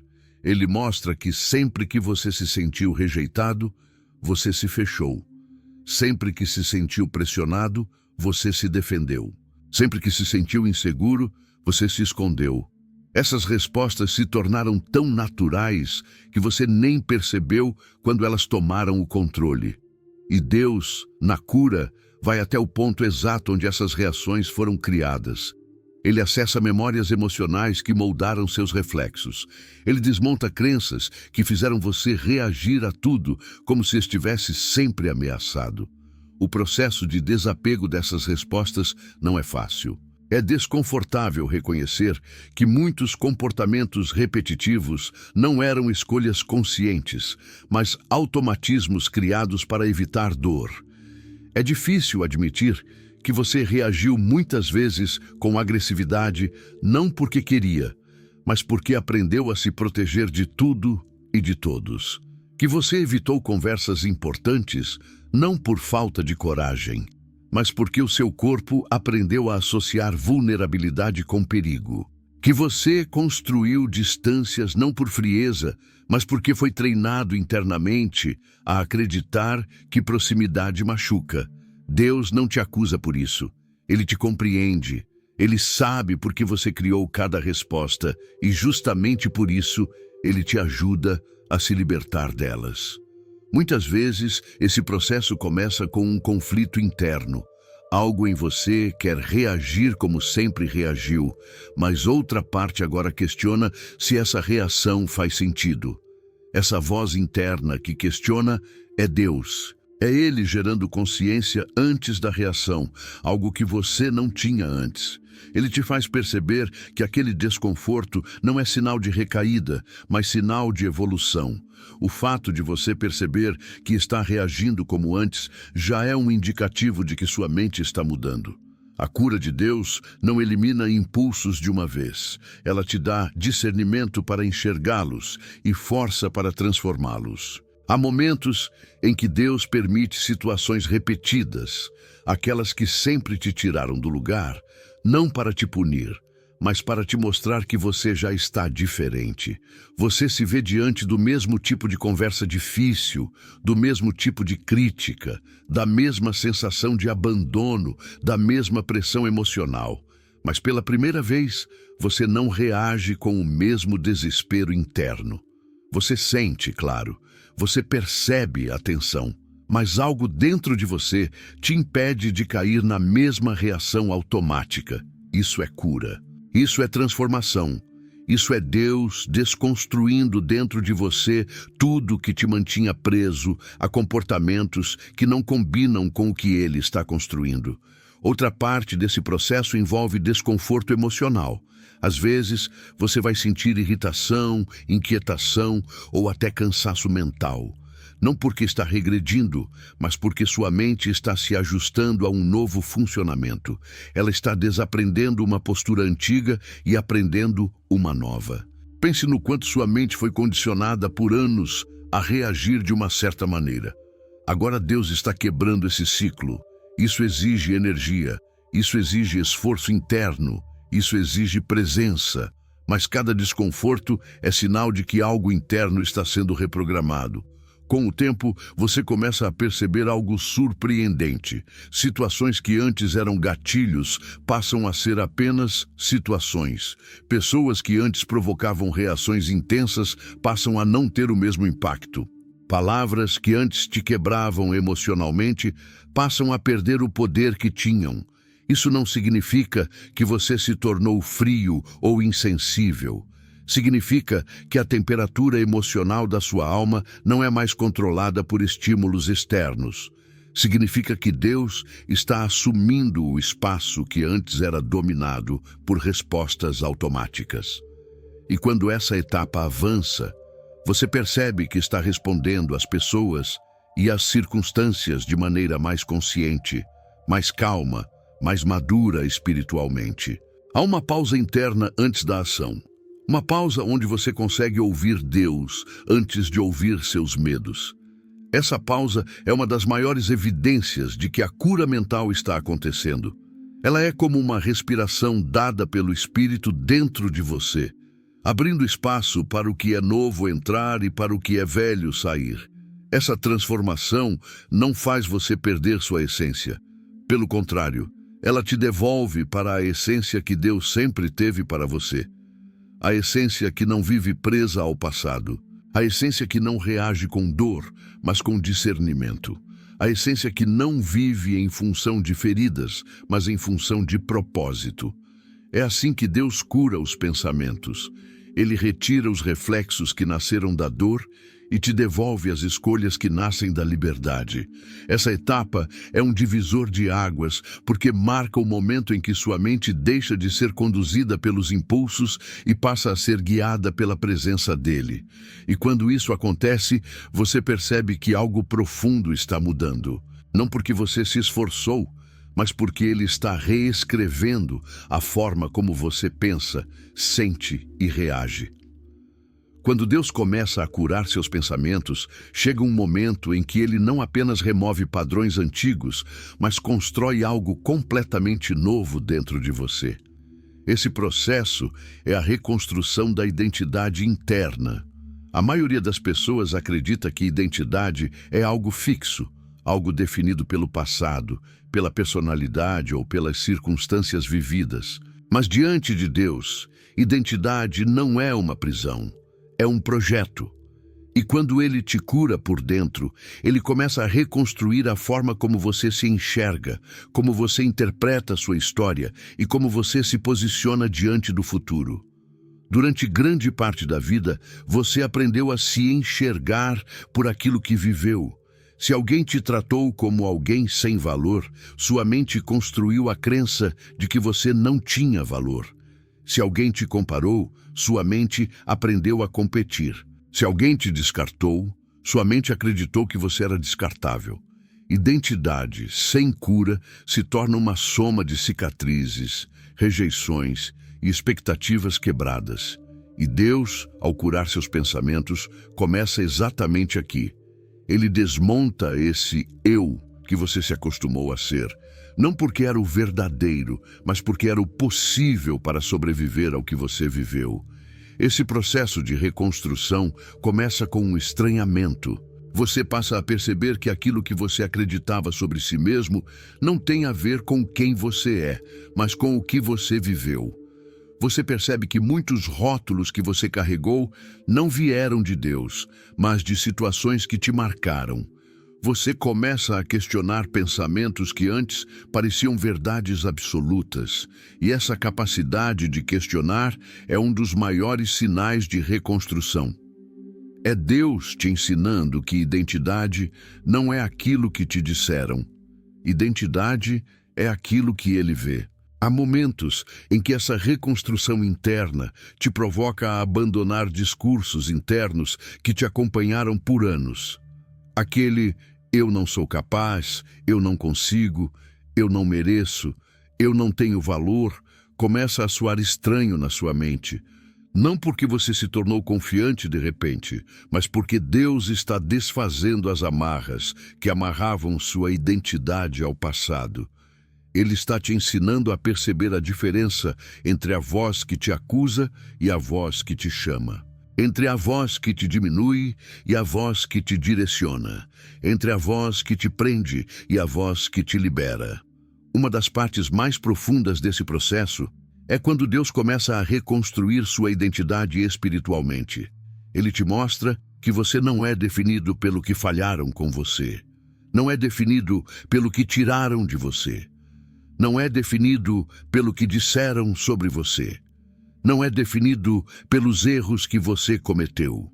Ele mostra que sempre que você se sentiu rejeitado, você se fechou. Sempre que se sentiu pressionado, você se defendeu. Sempre que se sentiu inseguro, você se escondeu. Essas respostas se tornaram tão naturais que você nem percebeu quando elas tomaram o controle. E Deus, na cura, vai até o ponto exato onde essas reações foram criadas. Ele acessa memórias emocionais que moldaram seus reflexos. Ele desmonta crenças que fizeram você reagir a tudo como se estivesse sempre ameaçado. O processo de desapego dessas respostas não é fácil. É desconfortável reconhecer que muitos comportamentos repetitivos não eram escolhas conscientes, mas automatismos criados para evitar dor. É difícil admitir que você reagiu muitas vezes com agressividade, não porque queria, mas porque aprendeu a se proteger de tudo e de todos. Que você evitou conversas importantes, não por falta de coragem, mas porque o seu corpo aprendeu a associar vulnerabilidade com perigo. Que você construiu distâncias não por frieza, mas porque foi treinado internamente a acreditar que proximidade machuca. Deus não te acusa por isso. Ele te compreende. Ele sabe por que você criou cada resposta e justamente por isso ele te ajuda a se libertar delas. Muitas vezes esse processo começa com um conflito interno. Algo em você quer reagir como sempre reagiu, mas outra parte agora questiona se essa reação faz sentido. Essa voz interna que questiona é Deus. É Ele gerando consciência antes da reação, algo que você não tinha antes. Ele te faz perceber que aquele desconforto não é sinal de recaída, mas sinal de evolução. O fato de você perceber que está reagindo como antes já é um indicativo de que sua mente está mudando. A cura de Deus não elimina impulsos de uma vez. Ela te dá discernimento para enxergá-los e força para transformá-los. Há momentos em que Deus permite situações repetidas, aquelas que sempre te tiraram do lugar, não para te punir, mas para te mostrar que você já está diferente. Você se vê diante do mesmo tipo de conversa difícil, do mesmo tipo de crítica, da mesma sensação de abandono, da mesma pressão emocional. Mas pela primeira vez, você não reage com o mesmo desespero interno. Você sente, claro, você percebe a tensão, mas algo dentro de você te impede de cair na mesma reação automática. Isso é cura. Isso é transformação. Isso é Deus desconstruindo dentro de você tudo que te mantinha preso a comportamentos que não combinam com o que Ele está construindo. Outra parte desse processo envolve desconforto emocional. Às vezes, você vai sentir irritação, inquietação ou até cansaço mental. Não porque está regredindo, mas porque sua mente está se ajustando a um novo funcionamento. Ela está desaprendendo uma postura antiga e aprendendo uma nova. Pense no quanto sua mente foi condicionada por anos a reagir de uma certa maneira. Agora Deus está quebrando esse ciclo. Isso exige energia, isso exige esforço interno, isso exige presença. Mas cada desconforto é sinal de que algo interno está sendo reprogramado. Com o tempo, você começa a perceber algo surpreendente. Situações que antes eram gatilhos passam a ser apenas situações. Pessoas que antes provocavam reações intensas passam a não ter o mesmo impacto. Palavras que antes te quebravam emocionalmente passam a perder o poder que tinham. Isso não significa que você se tornou frio ou insensível. Significa que a temperatura emocional da sua alma não é mais controlada por estímulos externos. Significa que Deus está assumindo o espaço que antes era dominado por respostas automáticas. E quando essa etapa avança, você percebe que está respondendo às pessoas e às circunstâncias de maneira mais consciente, mais calma, mais madura espiritualmente. Há uma pausa interna antes da ação. Uma pausa onde você consegue ouvir Deus antes de ouvir seus medos. Essa pausa é uma das maiores evidências de que a cura mental está acontecendo. Ela é como uma respiração dada pelo Espírito dentro de você, abrindo espaço para o que é novo entrar e para o que é velho sair. Essa transformação não faz você perder sua essência. Pelo contrário, ela te devolve para a essência que Deus sempre teve para você. A essência que não vive presa ao passado. A essência que não reage com dor, mas com discernimento. A essência que não vive em função de feridas, mas em função de propósito. É assim que Deus cura os pensamentos. Ele retira os reflexos que nasceram da dor e te devolve as escolhas que nascem da liberdade. Essa etapa é um divisor de águas, porque marca o momento em que sua mente deixa de ser conduzida pelos impulsos e passa a ser guiada pela presença dele. E quando isso acontece, você percebe que algo profundo está mudando. Não porque você se esforçou, mas porque ele está reescrevendo a forma como você pensa, sente e reage. Quando Deus começa a curar seus pensamentos, chega um momento em que ele não apenas remove padrões antigos, mas constrói algo completamente novo dentro de você. Esse processo é a reconstrução da identidade interna. A maioria das pessoas acredita que identidade é algo fixo, algo definido pelo passado, pela personalidade ou pelas circunstâncias vividas. Mas diante de Deus, identidade não é uma prisão. É um projeto. E quando ele te cura por dentro, ele começa a reconstruir a forma como você se enxerga, como você interpreta a sua história e como você se posiciona diante do futuro. Durante grande parte da vida, você aprendeu a se enxergar por aquilo que viveu. Se alguém te tratou como alguém sem valor, sua mente construiu a crença de que você não tinha valor. Se alguém te comparou, sua mente aprendeu a competir. Se alguém te descartou, sua mente acreditou que você era descartável. Identidade sem cura se torna uma soma de cicatrizes, rejeições e expectativas quebradas. E Deus, ao curar seus pensamentos, começa exatamente aqui. Ele desmonta esse eu que você se acostumou a ser, não porque era o verdadeiro, mas porque era o possível para sobreviver ao que você viveu. Esse processo de reconstrução começa com um estranhamento. Você passa a perceber que aquilo que você acreditava sobre si mesmo não tem a ver com quem você é, mas com o que você viveu. Você percebe que muitos rótulos que você carregou não vieram de Deus, mas de situações que te marcaram. Você começa a questionar pensamentos que antes pareciam verdades absolutas, e essa capacidade de questionar é um dos maiores sinais de reconstrução. É Deus te ensinando que identidade não é aquilo que te disseram. Identidade é aquilo que ele vê. Há momentos em que essa reconstrução interna te provoca a abandonar discursos internos que te acompanharam por anos. Aquele "eu não sou capaz", "eu não consigo", "eu não mereço", "eu não tenho valor" começa a soar estranho na sua mente. Não porque você se tornou confiante de repente, mas porque Deus está desfazendo as amarras que amarravam sua identidade ao passado. Ele está te ensinando a perceber a diferença entre a voz que te acusa e a voz que te chama. Entre a voz que te diminui e a voz que te direciona. Entre a voz que te prende e a voz que te libera. Uma das partes mais profundas desse processo é quando Deus começa a reconstruir sua identidade espiritualmente. Ele te mostra que você não é definido pelo que falharam com você. Não é definido pelo que tiraram de você. Não é definido pelo que disseram sobre você. Não é definido pelos erros que você cometeu.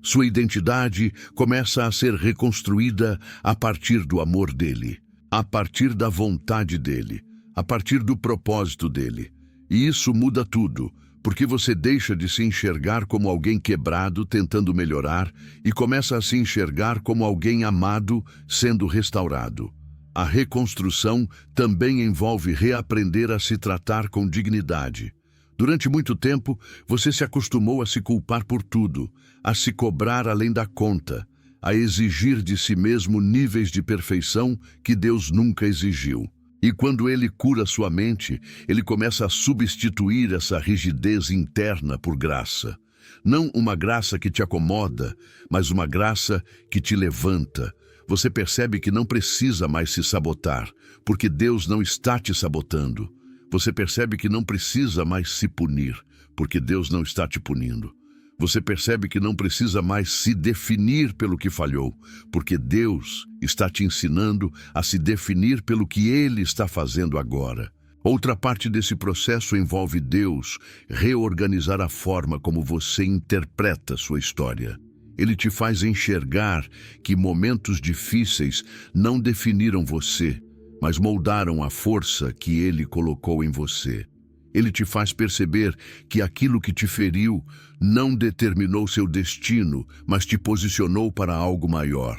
Sua identidade começa a ser reconstruída a partir do amor dele, a partir da vontade dele, a partir do propósito dele. E isso muda tudo, porque você deixa de se enxergar como alguém quebrado tentando melhorar e começa a se enxergar como alguém amado sendo restaurado. A reconstrução também envolve reaprender a se tratar com dignidade. Durante muito tempo, você se acostumou a se culpar por tudo, a se cobrar além da conta, a exigir de si mesmo níveis de perfeição que Deus nunca exigiu. E quando Ele cura sua mente, Ele começa a substituir essa rigidez interna por graça. Não uma graça que te acomoda, mas uma graça que te levanta. Você percebe que não precisa mais se sabotar, porque Deus não está te sabotando. Você percebe que não precisa mais se punir, porque Deus não está te punindo. Você percebe que não precisa mais se definir pelo que falhou, porque Deus está te ensinando a se definir pelo que Ele está fazendo agora. Outra parte desse processo envolve Deus reorganizar a forma como você interpreta sua história. Ele te faz enxergar que momentos difíceis não definiram você, mas moldaram a força que Ele colocou em você. Ele te faz perceber que aquilo que te feriu não determinou seu destino, mas te posicionou para algo maior.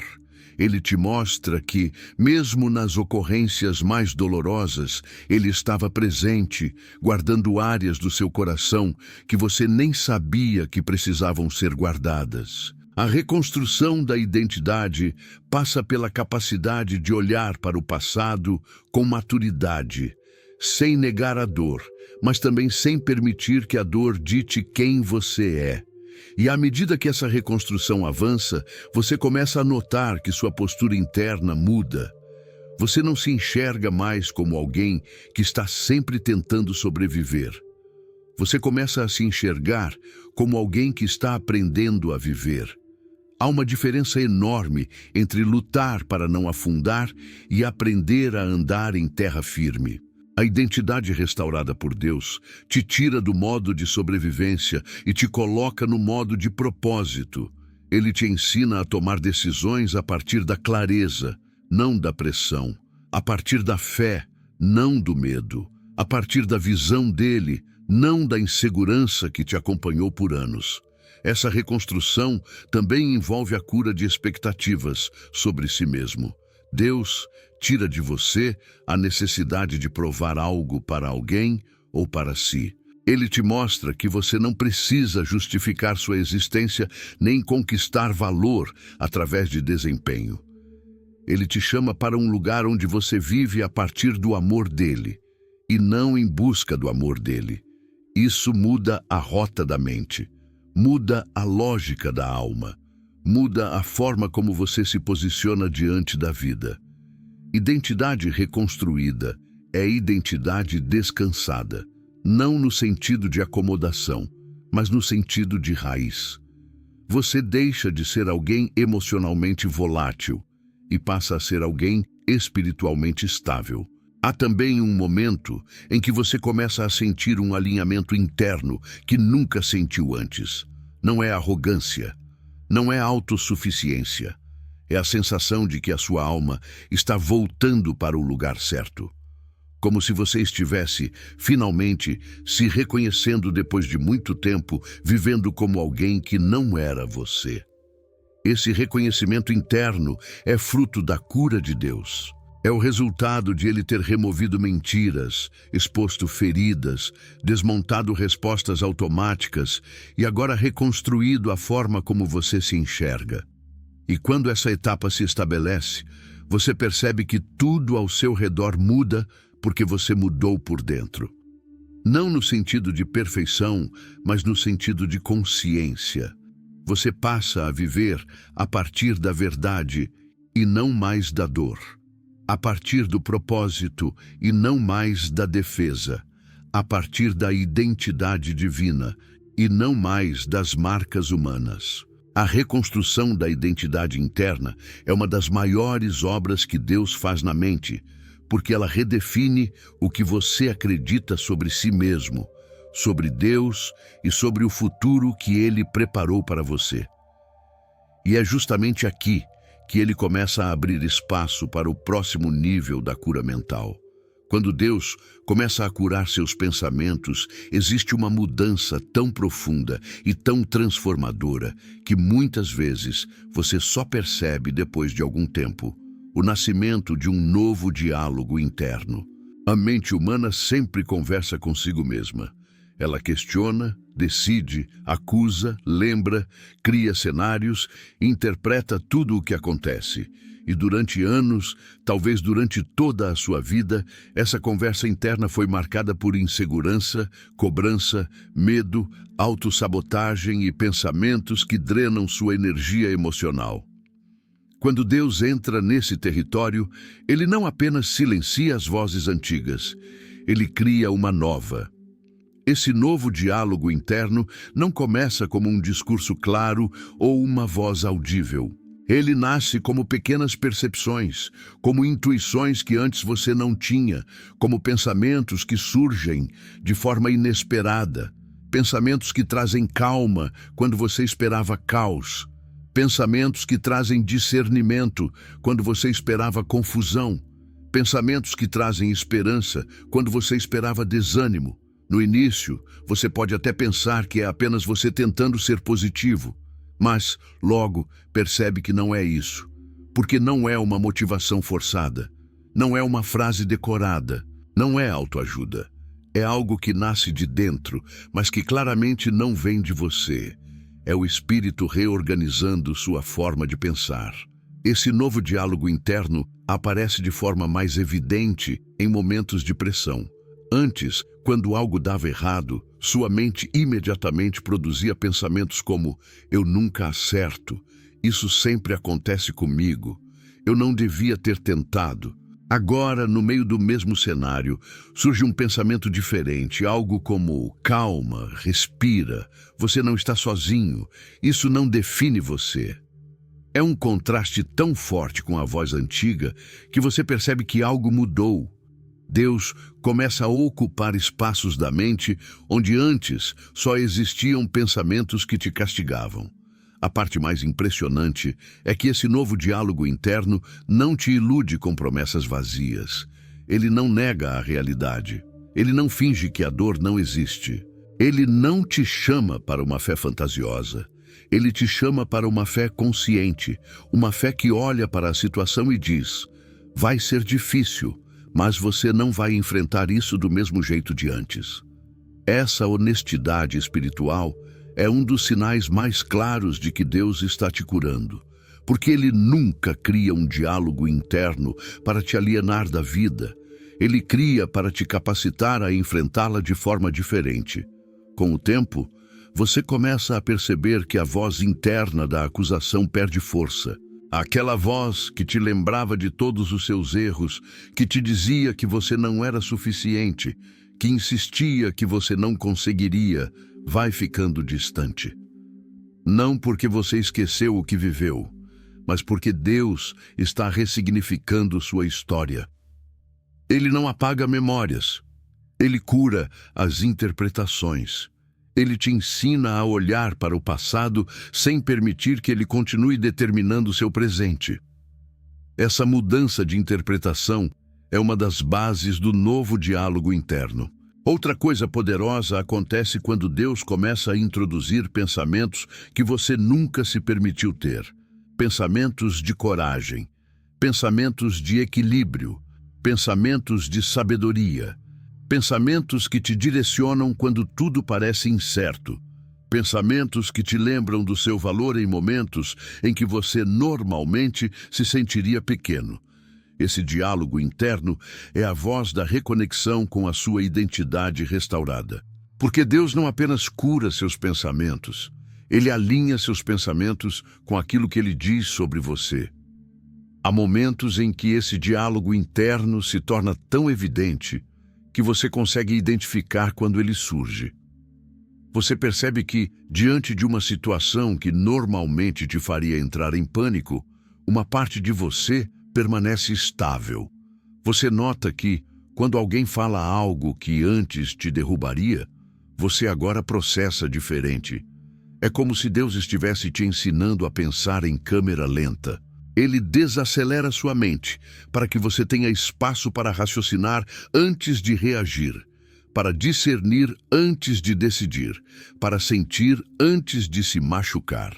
Ele te mostra que, mesmo nas ocorrências mais dolorosas, Ele estava presente, guardando áreas do seu coração que você nem sabia que precisavam ser guardadas. A reconstrução da identidade passa pela capacidade de olhar para o passado com maturidade, sem negar a dor, mas também sem permitir que a dor dite quem você é. E à medida que essa reconstrução avança, você começa a notar que sua postura interna muda. Você não se enxerga mais como alguém que está sempre tentando sobreviver. Você começa a se enxergar como alguém que está aprendendo a viver. Há uma diferença enorme entre lutar para não afundar e aprender a andar em terra firme. A identidade restaurada por Deus te tira do modo de sobrevivência e te coloca no modo de propósito. Ele te ensina a tomar decisões a partir da clareza, não da pressão, a partir da fé, não do medo, a partir da visão dele, não da insegurança que te acompanhou por anos. Essa reconstrução também envolve a cura de expectativas sobre si mesmo. Deus tira de você a necessidade de provar algo para alguém ou para si. Ele te mostra que você não precisa justificar sua existência nem conquistar valor através de desempenho. Ele te chama para um lugar onde você vive a partir do amor dele e não em busca do amor dele. Isso muda a rota da mente. Muda a lógica da alma, muda a forma como você se posiciona diante da vida. Identidade reconstruída é identidade descansada, não no sentido de acomodação, mas no sentido de raiz. Você deixa de ser alguém emocionalmente volátil e passa a ser alguém espiritualmente estável. Há também um momento em que você começa a sentir um alinhamento interno que nunca sentiu antes. Não é arrogância, não é autossuficiência. É a sensação de que a sua alma está voltando para o lugar certo. como se você estivesse, finalmente, se reconhecendo depois de muito tempo, vivendo como alguém que não era você. Esse reconhecimento interno é fruto da cura de Deus. É o resultado de Ele ter removido mentiras, exposto feridas, desmontado respostas automáticas e agora reconstruído a forma como você se enxerga. E quando essa etapa se estabelece, você percebe que tudo ao seu redor muda porque você mudou por dentro. Não no sentido de perfeição, mas no sentido de consciência. Você passa a viver a partir da verdade e não mais da dor. A partir do propósito e não mais da defesa. A partir da identidade divina e não mais das marcas humanas. A reconstrução da identidade interna é uma das maiores obras que Deus faz na mente, porque ela redefine o que você acredita sobre si mesmo, sobre Deus e sobre o futuro que Ele preparou para você. E é justamente aqui que Ele começa a abrir espaço para o próximo nível da cura mental. Quando Deus começa a curar seus pensamentos, existe uma mudança tão profunda e tão transformadora que muitas vezes você só percebe depois de algum tempo. O nascimento de um novo diálogo interno. A mente humana sempre conversa consigo mesma. Ela questiona, decide, acusa, lembra, cria cenários, interpreta tudo o que acontece. E durante anos, talvez durante toda a sua vida, essa conversa interna foi marcada por insegurança, cobrança, medo, autossabotagem e pensamentos que drenam sua energia emocional. Quando Deus entra nesse território, Ele não apenas silencia as vozes antigas, Ele cria uma nova. Esse novo diálogo interno não começa como um discurso claro ou uma voz audível. Ele nasce como pequenas percepções, como intuições que antes você não tinha, como pensamentos que surgem de forma inesperada, pensamentos que trazem calma quando você esperava caos, pensamentos que trazem discernimento quando você esperava confusão, pensamentos que trazem esperança quando você esperava desânimo. No início, você pode até pensar que é apenas você tentando ser positivo, mas logo percebe que não é isso, porque não é uma motivação forçada, não é uma frase decorada, não é autoajuda. É algo que nasce de dentro, mas que claramente não vem de você. É o espírito reorganizando sua forma de pensar. Esse novo diálogo interno aparece de forma mais evidente em momentos de pressão. Antes, quando algo dava errado, sua mente imediatamente produzia pensamentos como: eu nunca acerto, isso sempre acontece comigo, eu não devia ter tentado. Agora, no meio do mesmo cenário, surge um pensamento diferente, algo como: calma, respira, você não está sozinho, isso não define você. É um contraste tão forte com a voz antiga que você percebe que algo mudou. Deus começa a ocupar espaços da mente onde antes só existiam pensamentos que te castigavam. A parte mais impressionante é que esse novo diálogo interno não te ilude com promessas vazias. Ele não nega a realidade. Ele não finge que a dor não existe. Ele não te chama para uma fé fantasiosa. Ele te chama para uma fé consciente, uma fé que olha para a situação e diz: vai ser difícil, mas você não vai enfrentar isso do mesmo jeito de antes. Essa honestidade espiritual é um dos sinais mais claros de que Deus está te curando, porque Ele nunca cria um diálogo interno para te alienar da vida. Ele cria para te capacitar a enfrentá-la de forma diferente. Com o tempo, você começa a perceber que a voz interna da acusação perde força. Aquela voz que te lembrava de todos os seus erros, que te dizia que você não era suficiente, que insistia que você não conseguiria, vai ficando distante. Não porque você esqueceu o que viveu, mas porque Deus está ressignificando sua história. Ele não apaga memórias. Ele cura as interpretações. Ele te ensina a olhar para o passado sem permitir que ele continue determinando seu presente. Essa mudança de interpretação é uma das bases do novo diálogo interno. Outra coisa poderosa acontece quando Deus começa a introduzir pensamentos que você nunca se permitiu ter. Pensamentos de coragem, pensamentos de equilíbrio, pensamentos de sabedoria, pensamentos que te direcionam quando tudo parece incerto, pensamentos que te lembram do seu valor em momentos em que você normalmente se sentiria pequeno. Esse diálogo interno é a voz da reconexão com a sua identidade restaurada. Porque Deus não apenas cura seus pensamentos, Ele alinha seus pensamentos com aquilo que Ele diz sobre você. Há momentos em que esse diálogo interno se torna tão evidente que você consegue identificar quando ele surge. Você percebe que, diante de uma situação que normalmente te faria entrar em pânico, uma parte de você permanece estável. Você nota que, quando alguém fala algo que antes te derrubaria, você agora processa diferente. É como se Deus estivesse te ensinando a pensar em câmera lenta. Ele desacelera sua mente para que você tenha espaço para raciocinar antes de reagir, para discernir antes de decidir, para sentir antes de se machucar.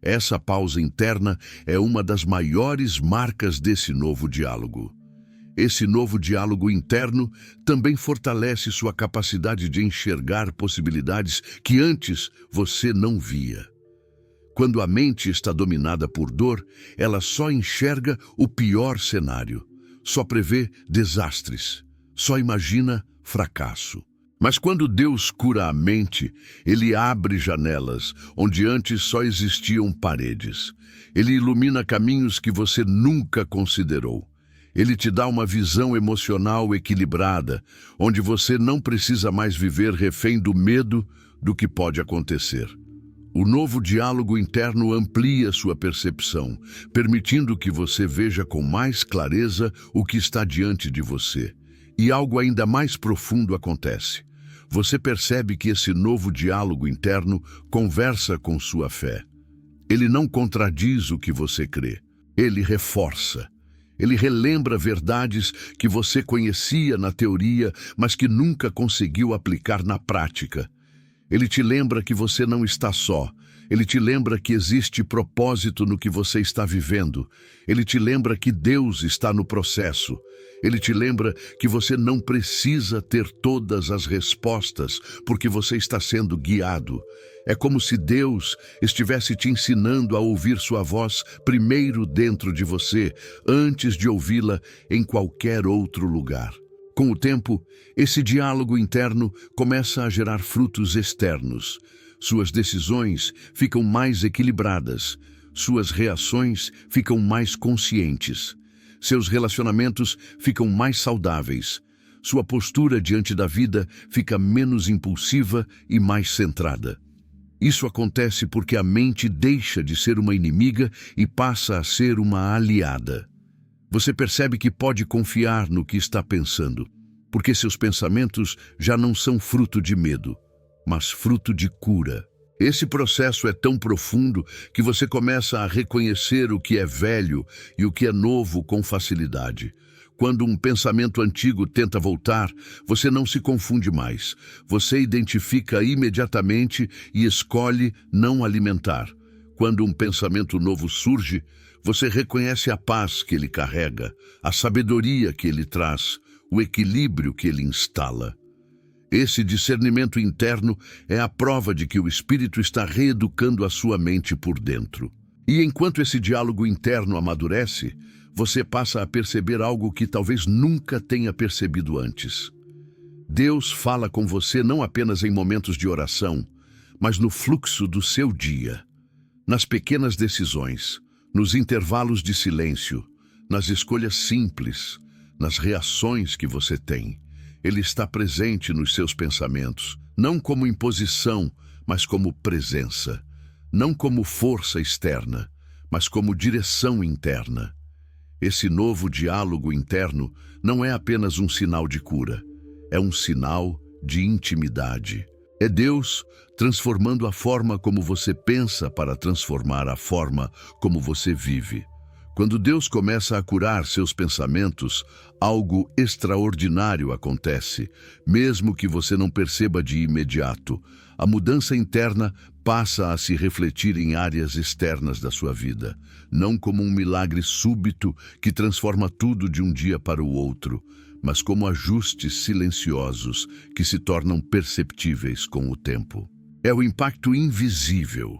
Essa pausa interna é uma das maiores marcas desse novo diálogo. Esse novo diálogo interno também fortalece sua capacidade de enxergar possibilidades que antes você não via. Quando a mente está dominada por dor, ela só enxerga o pior cenário, só prevê desastres, só imagina fracasso. Mas quando Deus cura a mente, Ele abre janelas onde antes só existiam paredes. Ele ilumina caminhos que você nunca considerou. Ele te dá uma visão emocional equilibrada, onde você não precisa mais viver refém do medo do que pode acontecer. O novo diálogo interno amplia sua percepção, permitindo que você veja com mais clareza o que está diante de você. E algo ainda mais profundo acontece. Você percebe que esse novo diálogo interno conversa com sua fé. Ele não contradiz o que você crê, ele reforça. Ele relembra verdades que você conhecia na teoria, mas que nunca conseguiu aplicar na prática. Ele te lembra que você não está só. Ele te lembra que existe propósito no que você está vivendo. Ele te lembra que Deus está no processo. Ele te lembra que você não precisa ter todas as respostas, porque você está sendo guiado. É como se Deus estivesse te ensinando a ouvir sua voz primeiro dentro de você, antes de ouvi-la em qualquer outro lugar. Com o tempo, esse diálogo interno começa a gerar frutos externos. Suas decisões ficam mais equilibradas, suas reações ficam mais conscientes, seus relacionamentos ficam mais saudáveis, sua postura diante da vida fica menos impulsiva e mais centrada. Isso acontece porque a mente deixa de ser uma inimiga e passa a ser uma aliada. Você percebe que pode confiar no que está pensando, porque seus pensamentos já não são fruto de medo, mas fruto de cura. Esse processo é tão profundo que você começa a reconhecer o que é velho e o que é novo com facilidade. Quando um pensamento antigo tenta voltar, você não se confunde mais. Você identifica imediatamente e escolhe não alimentar. Quando um pensamento novo surge, você reconhece a paz que ele carrega, a sabedoria que ele traz, o equilíbrio que ele instala. Esse discernimento interno é a prova de que o Espírito está reeducando a sua mente por dentro. E enquanto esse diálogo interno amadurece, você passa a perceber algo que talvez nunca tenha percebido antes. Deus fala com você não apenas em momentos de oração, mas no fluxo do seu dia, nas pequenas decisões, nos intervalos de silêncio, nas escolhas simples, nas reações que você tem. Ele está presente nos seus pensamentos, não como imposição, mas como presença. Não como força externa, mas como direção interna. Esse novo diálogo interno não é apenas um sinal de cura, é um sinal de intimidade. É Deus transformando a forma como você pensa para transformar a forma como você vive. Quando Deus começa a curar seus pensamentos, algo extraordinário acontece, mesmo que você não perceba de imediato. A mudança interna passa a se refletir em áreas externas da sua vida, não como um milagre súbito que transforma tudo de um dia para o outro, mas como ajustes silenciosos que se tornam perceptíveis com o tempo. É o impacto invisível,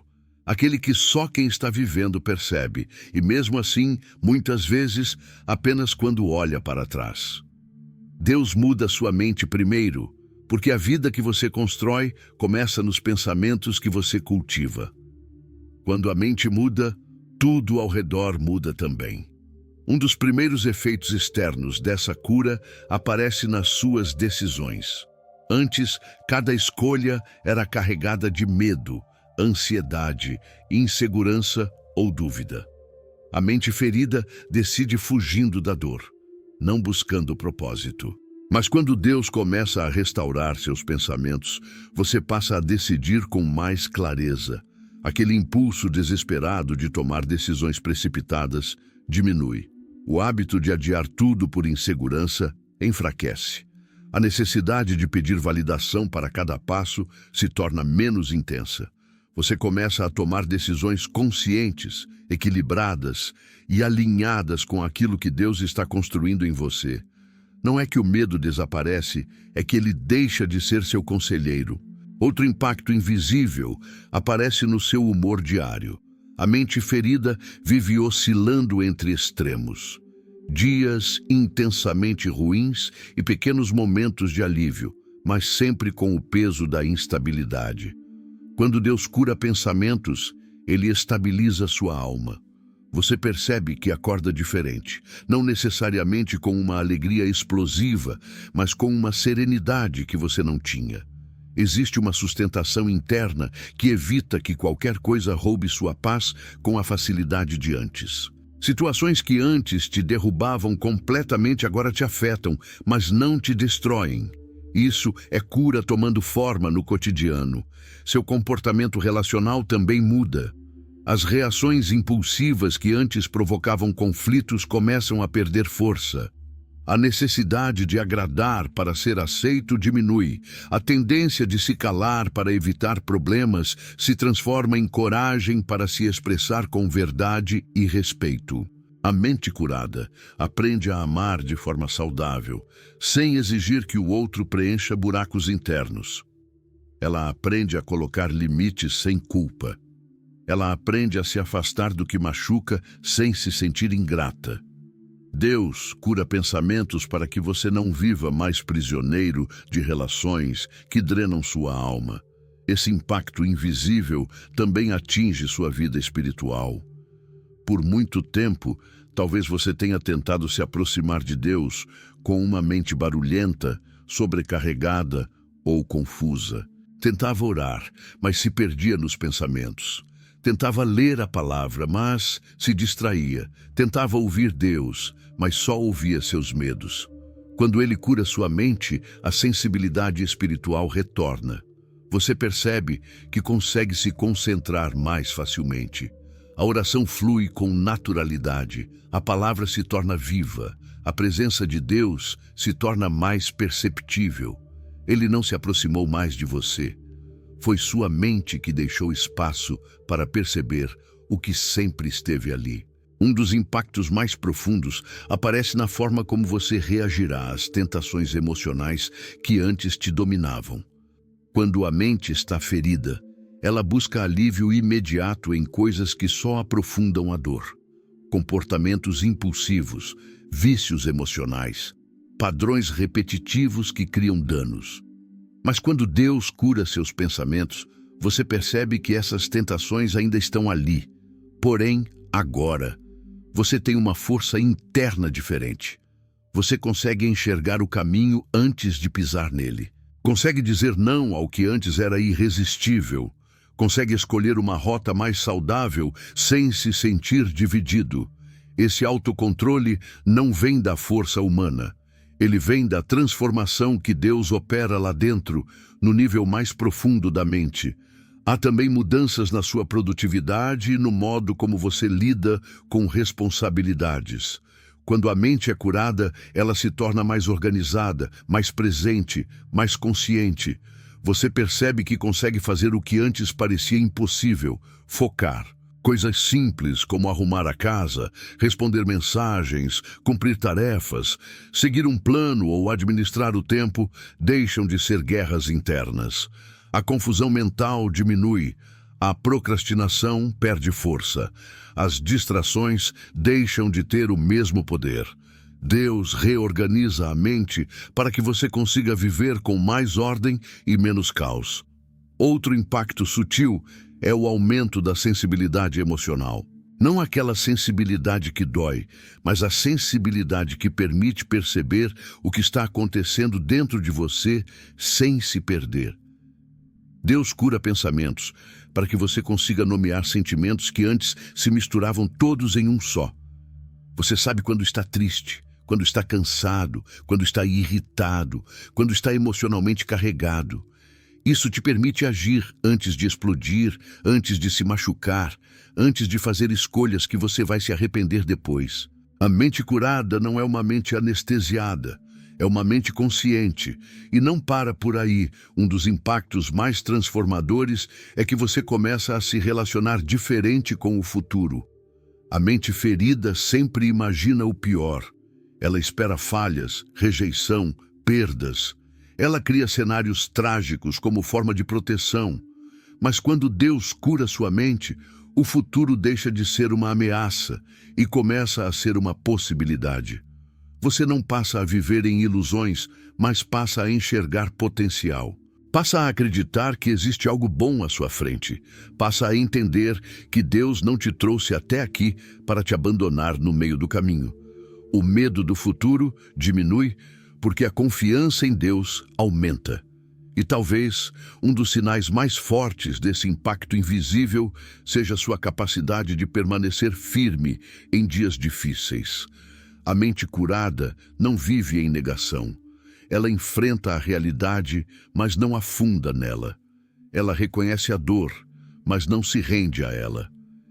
aquele que só quem está vivendo percebe, e mesmo assim, muitas vezes, apenas quando olha para trás. Deus muda sua mente primeiro, porque a vida que você constrói começa nos pensamentos que você cultiva. Quando a mente muda, tudo ao redor muda também. Um dos primeiros efeitos externos dessa cura aparece nas suas decisões. Antes, cada escolha era carregada de medo, ansiedade, insegurança ou dúvida. A mente ferida decide fugindo da dor, não buscando propósito. Mas quando Deus começa a restaurar seus pensamentos, você passa a decidir com mais clareza. Aquele impulso desesperado de tomar decisões precipitadas diminui. O hábito de adiar tudo por insegurança enfraquece. A necessidade de pedir validação para cada passo se torna menos intensa. Você começa a tomar decisões conscientes, equilibradas e alinhadas com aquilo que Deus está construindo em você. Não é que o medo desaparece, é que ele deixa de ser seu conselheiro. Outro impacto invisível aparece no seu humor diário. A mente ferida vive oscilando entre extremos. Dias intensamente ruins e pequenos momentos de alívio, mas sempre com o peso da instabilidade. Quando Deus cura pensamentos, Ele estabiliza sua alma. Você percebe que acorda diferente, não necessariamente com uma alegria explosiva, mas com uma serenidade que você não tinha. Existe uma sustentação interna que evita que qualquer coisa roube sua paz com a facilidade de antes. Situações que antes te derrubavam completamente agora te afetam, mas não te destroem. Isso é cura tomando forma no cotidiano. Seu comportamento relacional também muda. As reações impulsivas que antes provocavam conflitos começam a perder força. A necessidade de agradar para ser aceito diminui. A tendência de se calar para evitar problemas se transforma em coragem para se expressar com verdade e respeito. A mente curada aprende a amar de forma saudável, sem exigir que o outro preencha buracos internos. Ela aprende a colocar limites sem culpa. Ela aprende a se afastar do que machuca sem se sentir ingrata. Deus cura pensamentos para que você não viva mais prisioneiro de relações que drenam sua alma. Esse impacto invisível também atinge sua vida espiritual. Por muito tempo, talvez você tenha tentado se aproximar de Deus com uma mente barulhenta, sobrecarregada ou confusa. Tentava orar, mas se perdia nos pensamentos. Tentava ler a palavra, mas se distraía. Tentava ouvir Deus, mas só ouvia seus medos. Quando Ele cura sua mente, a sensibilidade espiritual retorna. Você percebe que consegue se concentrar mais facilmente. A oração flui com naturalidade, a palavra se torna viva, a presença de Deus se torna mais perceptível. Ele não se aproximou mais de você. Foi sua mente que deixou espaço para perceber o que sempre esteve ali. Um dos impactos mais profundos aparece na forma como você reagirá às tentações emocionais que antes te dominavam. Quando a mente está ferida, ela busca alívio imediato em coisas que só aprofundam a dor. Comportamentos impulsivos, vícios emocionais, padrões repetitivos que criam danos. Mas quando Deus cura seus pensamentos, você percebe que essas tentações ainda estão ali. Porém, agora, você tem uma força interna diferente. Você consegue enxergar o caminho antes de pisar nele. Consegue dizer não ao que antes era irresistível. Consegue escolher uma rota mais saudável sem se sentir dividido. Esse autocontrole não vem da força humana. Ele vem da transformação que Deus opera lá dentro, no nível mais profundo da mente. Há também mudanças na sua produtividade e no modo como você lida com responsabilidades. Quando a mente é curada, ela se torna mais organizada, mais presente, mais consciente. Você percebe que consegue fazer o que antes parecia impossível, focar. Coisas simples como arrumar a casa, responder mensagens, cumprir tarefas, seguir um plano ou administrar o tempo deixam de ser guerras internas. A confusão mental diminui, a procrastinação perde força, as distrações deixam de ter o mesmo poder. Deus reorganiza a mente para que você consiga viver com mais ordem e menos caos. Outro impacto sutil é o aumento da sensibilidade emocional. Não aquela sensibilidade que dói, mas a sensibilidade que permite perceber o que está acontecendo dentro de você sem se perder. Deus cura pensamentos para que você consiga nomear sentimentos que antes se misturavam todos em um só. Você sabe quando está triste, quando está cansado, quando está irritado, quando está emocionalmente carregado. Isso te permite agir antes de explodir, antes de se machucar, antes de fazer escolhas que você vai se arrepender depois. A mente curada não é uma mente anestesiada, é uma mente consciente. E não para por aí. Um dos impactos mais transformadores é que você começa a se relacionar diferente com o futuro. A mente ferida sempre imagina o pior. Ela espera falhas, rejeição, perdas. Ela cria cenários trágicos como forma de proteção. Mas quando Deus cura sua mente, o futuro deixa de ser uma ameaça e começa a ser uma possibilidade. Você não passa a viver em ilusões, mas passa a enxergar potencial. Passa a acreditar que existe algo bom à sua frente. Passa a entender que Deus não te trouxe até aqui para te abandonar no meio do caminho. O medo do futuro diminui porque a confiança em Deus aumenta. E talvez um dos sinais mais fortes desse impacto invisível seja sua capacidade de permanecer firme em dias difíceis. A mente curada não vive em negação. Ela enfrenta a realidade, mas não afunda nela. Ela reconhece a dor, mas não se rende a ela.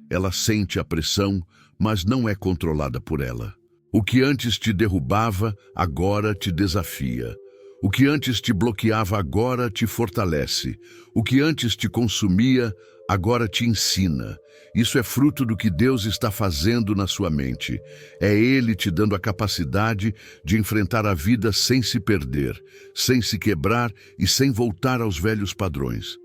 Ela sente a pressão, mas não é controlada por ela. O que antes te derrubava, agora te desafia. O que antes te bloqueava, agora te fortalece. O que antes te consumia, agora te ensina. Isso é fruto do que Deus está fazendo na sua mente. É Ele te dando a capacidade de enfrentar a vida sem se perder, sem se quebrar e sem voltar aos velhos padrões.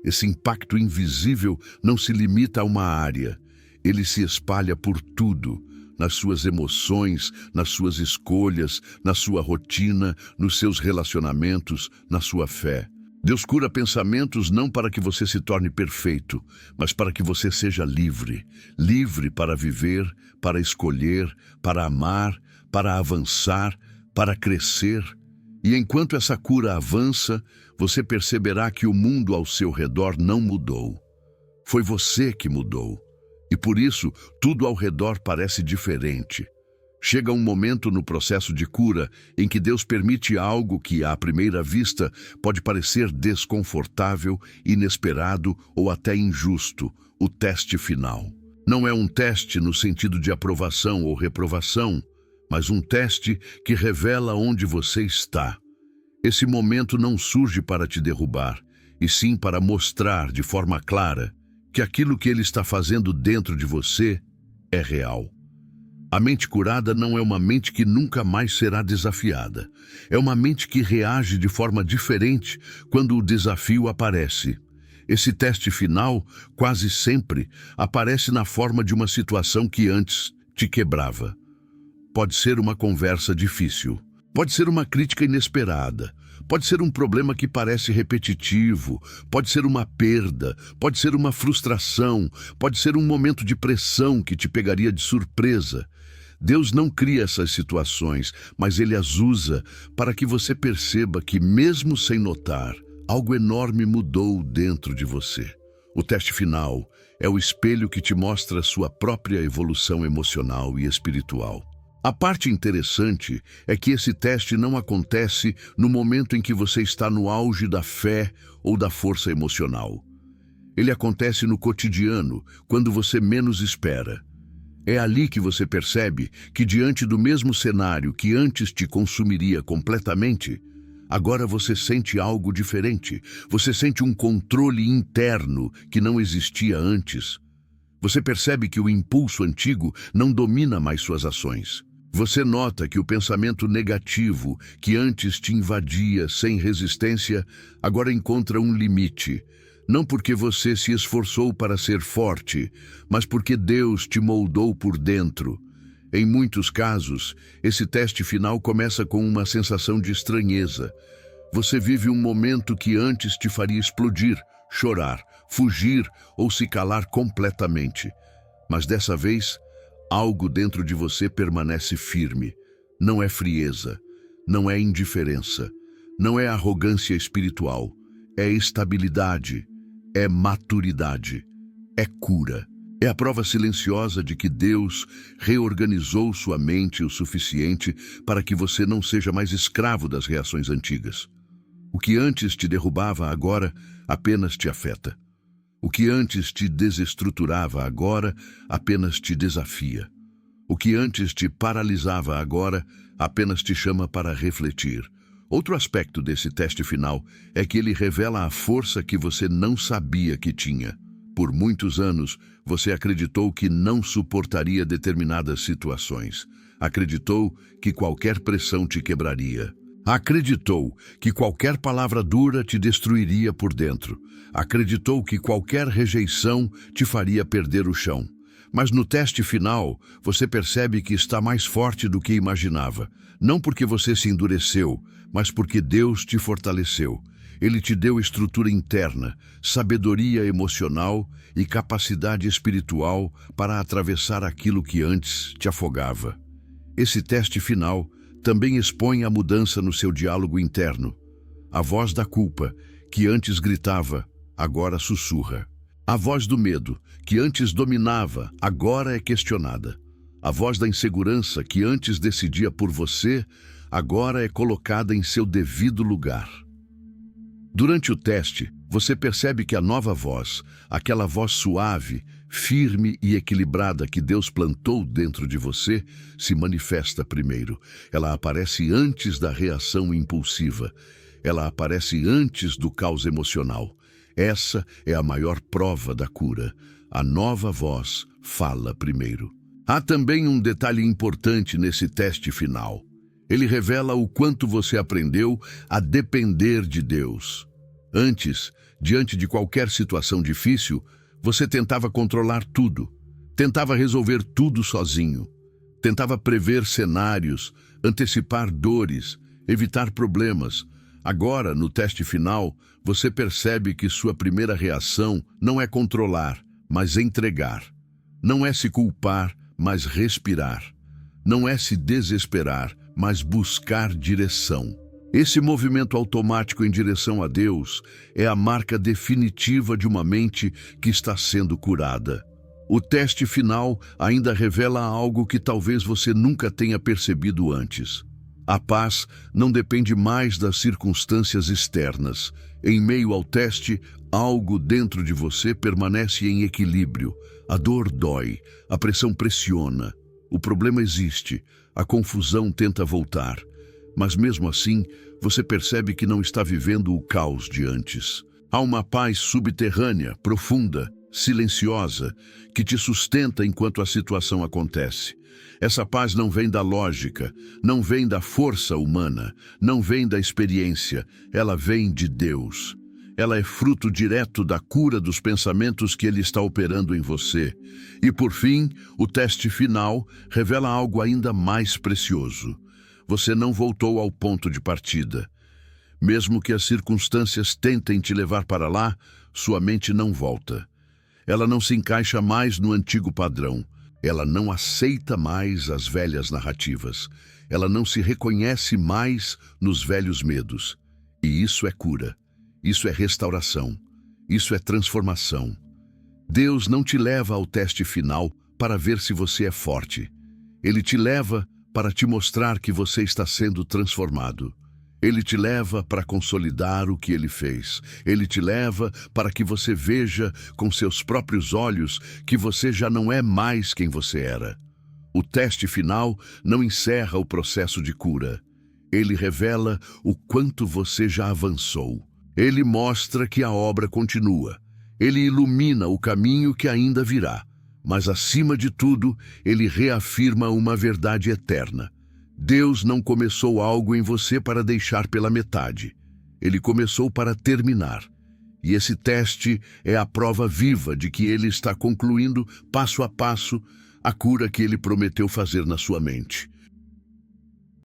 Esse impacto invisível não se limita a uma área. Ele se espalha por tudo. Nas suas emoções, nas suas escolhas, na sua rotina, nos seus relacionamentos, na sua fé. Deus cura pensamentos não para que você se torne perfeito, mas para que você seja livre. Livre para viver, para escolher, para amar, para avançar, para crescer. E enquanto essa cura avança, você perceberá que o mundo ao seu redor não mudou. Foi você que mudou. E por isso, tudo ao redor parece diferente. Chega um momento no processo de cura em que Deus permite algo que, à primeira vista, pode parecer desconfortável, inesperado ou até injusto: o teste final. Não é um teste no sentido de aprovação ou reprovação, mas um teste que revela onde você está. Esse momento não surge para te derrubar, e sim para mostrar de forma clara que aquilo que Ele está fazendo dentro de você é real. A mente curada não é uma mente que nunca mais será desafiada. É uma mente que reage de forma diferente quando o desafio aparece. Esse teste final, quase sempre, aparece na forma de uma situação que antes te quebrava. Pode ser uma conversa difícil. Pode ser uma crítica inesperada. Pode ser um problema que parece repetitivo, pode ser uma perda, pode ser uma frustração, pode ser um momento de pressão que te pegaria de surpresa. Deus não cria essas situações, mas Ele as usa para que você perceba que, mesmo sem notar, algo enorme mudou dentro de você. O teste final é o espelho que te mostra a sua própria evolução emocional e espiritual. A parte interessante é que esse teste não acontece no momento em que você está no auge da fé ou da força emocional. Ele acontece no cotidiano, quando você menos espera. É ali que você percebe que, diante do mesmo cenário que antes te consumiria completamente, agora você sente algo diferente. Você sente um controle interno que não existia antes. Você percebe que o impulso antigo não domina mais suas ações. Você nota que o pensamento negativo, que antes te invadia sem resistência, agora encontra um limite. Não porque você se esforçou para ser forte, mas porque Deus te moldou por dentro. Em muitos casos, esse teste final começa com uma sensação de estranheza. Você vive um momento que antes te faria explodir, chorar, fugir ou se calar completamente. Mas dessa vez, algo dentro de você permanece firme. Não é frieza, não é indiferença, não é arrogância espiritual, é estabilidade, é maturidade, é cura. É a prova silenciosa de que Deus reorganizou sua mente o suficiente para que você não seja mais escravo das reações antigas. O que antes te derrubava agora apenas te afeta. O que antes te desestruturava agora apenas te desafia. O que antes te paralisava agora apenas te chama para refletir. Outro aspecto desse teste final é que ele revela a força que você não sabia que tinha. Por muitos anos, você acreditou que não suportaria determinadas situações. Acreditou que qualquer pressão te quebraria. Acreditou que qualquer palavra dura te destruiria por dentro. Acreditou que qualquer rejeição te faria perder o chão. Mas no teste final, você percebe que está mais forte do que imaginava. Não porque você se endureceu, mas porque Deus te fortaleceu. Ele te deu estrutura interna, sabedoria emocional e capacidade espiritual para atravessar aquilo que antes te afogava. Esse teste final também expõe a mudança no seu diálogo interno. A voz da culpa, que antes gritava, agora sussurra. A voz do medo, que antes dominava, agora é questionada. A voz da insegurança, que antes decidia por você, agora é colocada em seu devido lugar. Durante o teste, você percebe que a nova voz, aquela voz suave, firme e equilibrada que Deus plantou dentro de você, se manifesta primeiro. Ela aparece antes da reação impulsiva. Ela aparece antes do caos emocional. Essa é a maior prova da cura. A nova voz fala primeiro. Há também um detalhe importante nesse teste final. Ele revela o quanto você aprendeu a depender de Deus. Antes, diante de qualquer situação difícil, você tentava controlar tudo, tentava resolver tudo sozinho, tentava prever cenários, antecipar dores, evitar problemas. Agora, no teste final, você percebe que sua primeira reação não é controlar, mas entregar. Não é se culpar, mas respirar. Não é se desesperar, mas buscar direção. Esse movimento automático em direção a Deus é a marca definitiva de uma mente que está sendo curada. O teste final ainda revela algo que talvez você nunca tenha percebido antes. A paz não depende mais das circunstâncias externas. Em meio ao teste, algo dentro de você permanece em equilíbrio. A dor dói, a pressão pressiona, o problema existe, a confusão tenta voltar. Mas mesmo assim, você percebe que não está vivendo o caos de antes. Há uma paz subterrânea, profunda, silenciosa, que te sustenta enquanto a situação acontece. Essa paz não vem da lógica, não vem da força humana, não vem da experiência, ela vem de Deus. Ela é fruto direto da cura dos pensamentos que Ele está operando em você. E por fim, o teste final revela algo ainda mais precioso. Você não voltou ao ponto de partida. Mesmo que as circunstâncias tentem te levar para lá, sua mente não volta. Ela não se encaixa mais no antigo padrão. Ela não aceita mais as velhas narrativas. Ela não se reconhece mais nos velhos medos. E isso é cura. Isso é restauração. Isso é transformação. Deus não te leva ao teste final para ver se você é forte. Ele te leva para te mostrar que você está sendo transformado. Ele te leva para consolidar o que ele fez. Ele te leva para que você veja com seus próprios olhos que você já não é mais quem você era. O teste final não encerra o processo de cura. Ele revela o quanto você já avançou. Ele mostra que a obra continua. Ele ilumina o caminho que ainda virá. Mas, acima de tudo, ele reafirma uma verdade eterna. Deus não começou algo em você para deixar pela metade. Ele começou para terminar. E esse teste é a prova viva de que ele está concluindo, passo a passo, a cura que ele prometeu fazer na sua mente.